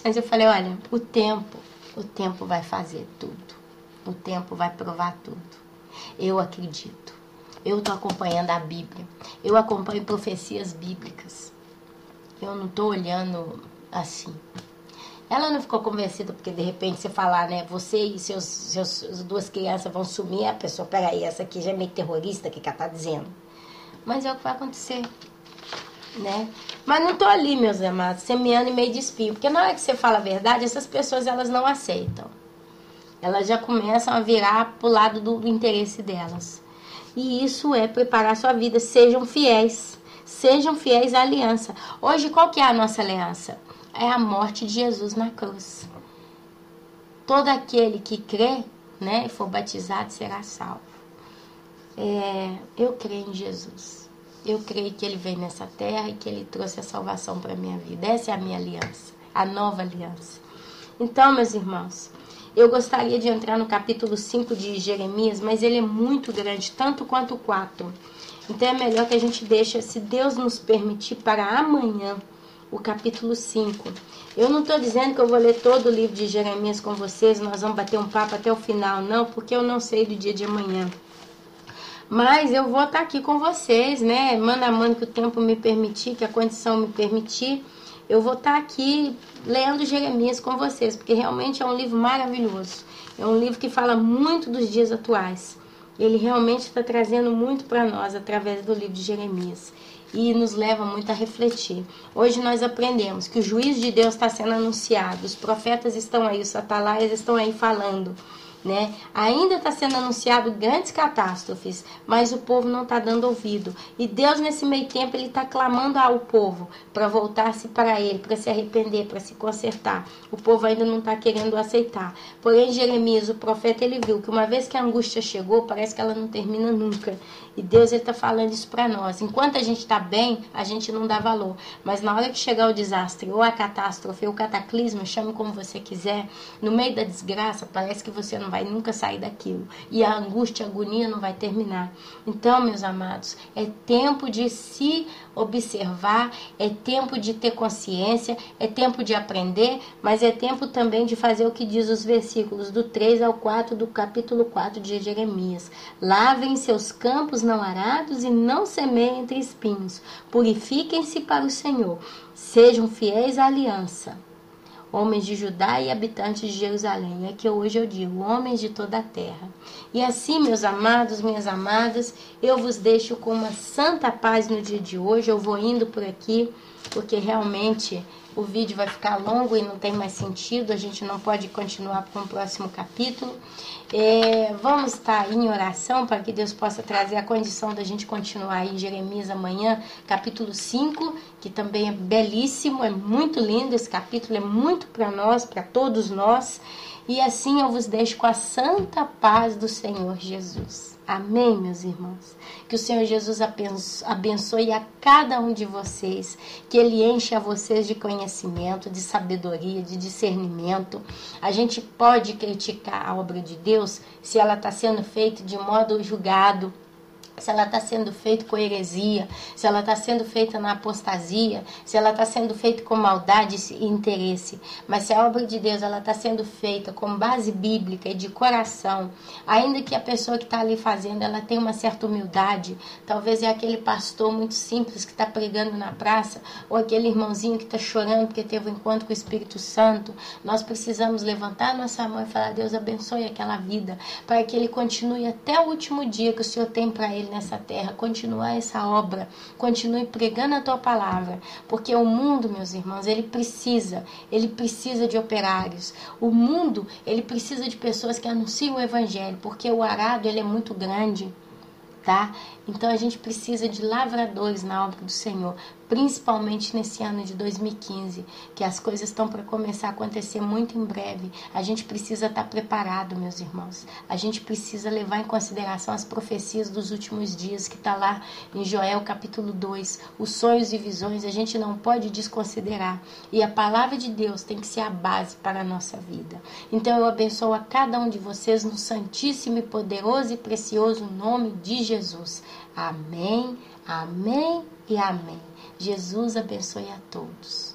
Mas eu falei, olha, o tempo vai fazer tudo. O tempo vai provar tudo. Eu acredito. Eu estou acompanhando a Bíblia. Eu acompanho profecias bíblicas. Eu não estou olhando assim. Ela não ficou convencida porque de repente você falar, né? Você e seus 2 crianças vão sumir. A pessoa, peraí, essa aqui já é meio terrorista, o que ela está dizendo? Mas é o que vai acontecer, né? Mas não estou ali, meus amados, semeando em meio de espinho. Porque na hora que você fala a verdade, essas pessoas elas não aceitam. Elas já começam a virar pro lado do interesse delas. E isso é preparar a sua vida. Sejam fiéis à aliança. Hoje, qual que é a nossa aliança? É a morte de Jesus na cruz. Todo aquele que crê, né, e for batizado será salvo. Eu creio em Jesus. eu creio que Ele veio nessa terra e que Ele trouxe a salvação para a minha vida. Essa é a minha aliança, a nova aliança. Então, meus irmãos, eu gostaria de entrar no capítulo 5 de Jeremias, mas ele é muito grande, tanto quanto o 4. Então é melhor que a gente deixe, se Deus nos permitir, para amanhã, o capítulo 5. Eu não estou dizendo que eu vou ler todo o livro de Jeremias com vocês, nós vamos bater um papo até o final, não, porque eu não sei do dia de amanhã. Mas eu vou estar aqui com vocês, né? Mano a mano que o tempo me permitir, que a condição me permitir, eu vou estar aqui lendo Jeremias com vocês, porque realmente é um livro maravilhoso. É um livro que fala muito dos dias atuais. Ele realmente está trazendo muito para nós através do livro de Jeremias. E nos leva muito a refletir. Hoje nós aprendemos que o juízo de Deus está sendo anunciado. Os profetas estão aí, os atalaias estão aí falando, né? Ainda está sendo anunciado grandes catástrofes, mas o povo não está dando ouvido. E Deus, nesse meio tempo, Ele está clamando ao povo para voltar-se para Ele, para se arrepender, para se consertar. O povo ainda não está querendo aceitar. Porém, Jeremias, o profeta, ele viu que uma vez que a angústia chegou, parece que ela não termina nunca. E Deus está falando isso para nós. Enquanto a gente está bem, a gente não dá valor. Mas na hora que chegar o desastre, ou a catástrofe, ou o cataclisma, chame como você quiser, no meio da desgraça, parece que você não vai nunca sair daquilo. E a angústia, a agonia não vai terminar. Então, meus amados, é tempo de se observar, é tempo de ter consciência, é tempo de aprender, mas é tempo também de fazer o que diz os versículos do 3 ao 4 do capítulo 4 de Jeremias. Lavem seus campos não arados e não semeiem entre espinhos. Purifiquem-se para o Senhor. Sejam fiéis à aliança. Homens de Judá e habitantes de Jerusalém. É que hoje eu digo, homens de toda a terra. E assim, meus amados, minhas amadas, eu vos deixo com uma santa paz no dia de hoje. Eu vou indo por aqui, porque realmente o vídeo vai ficar longo e não tem mais sentido. A gente não pode continuar com o próximo capítulo. Vamos estar em oração para que Deus possa trazer a condição da gente continuar em Jeremias amanhã, capítulo 5, que também é belíssimo, é muito lindo. Esse capítulo é muito para nós, para todos nós. E assim eu vos deixo com a santa paz do Senhor Jesus. Amém, meus irmãos? Que o Senhor Jesus abençoe a cada um de vocês, que Ele enche a vocês de conhecimento, de sabedoria, de discernimento. A gente pode criticar a obra de Deus se ela está sendo feita de modo julgado, se ela está sendo feita com heresia, se ela está sendo feita na apostasia, se ela está sendo feita com maldade e interesse. Mas se a obra de Deus ela está sendo feita com base bíblica e de coração, ainda que a pessoa que está ali fazendo ela tenha uma certa humildade, talvez é aquele pastor muito simples que está pregando na praça, ou aquele irmãozinho que está chorando porque teve um encontro com o Espírito Santo, nós precisamos levantar nossa mão e falar: Deus abençoe aquela vida, para que ele continue até o último dia que o Senhor tem para ele nessa terra, continuar essa obra, continue pregando a tua palavra, porque o mundo, meus irmãos, ele precisa de operários. O mundo, ele precisa de pessoas que anunciam o evangelho, porque o arado, ele é muito grande, tá? Então a gente precisa de lavradores na obra do Senhor, principalmente nesse ano de 2015, que as coisas estão para começar a acontecer muito em breve. A gente precisa estar preparado, meus irmãos. A gente precisa levar em consideração as profecias dos últimos dias, que está lá em Joel capítulo 2. Os sonhos e visões a gente não pode desconsiderar. E a palavra de Deus tem que ser a base para a nossa vida. Então eu abençoo a cada um de vocês no santíssimo e poderoso e precioso nome de Jesus. Amém, amém e amém. Jesus abençoe a todos.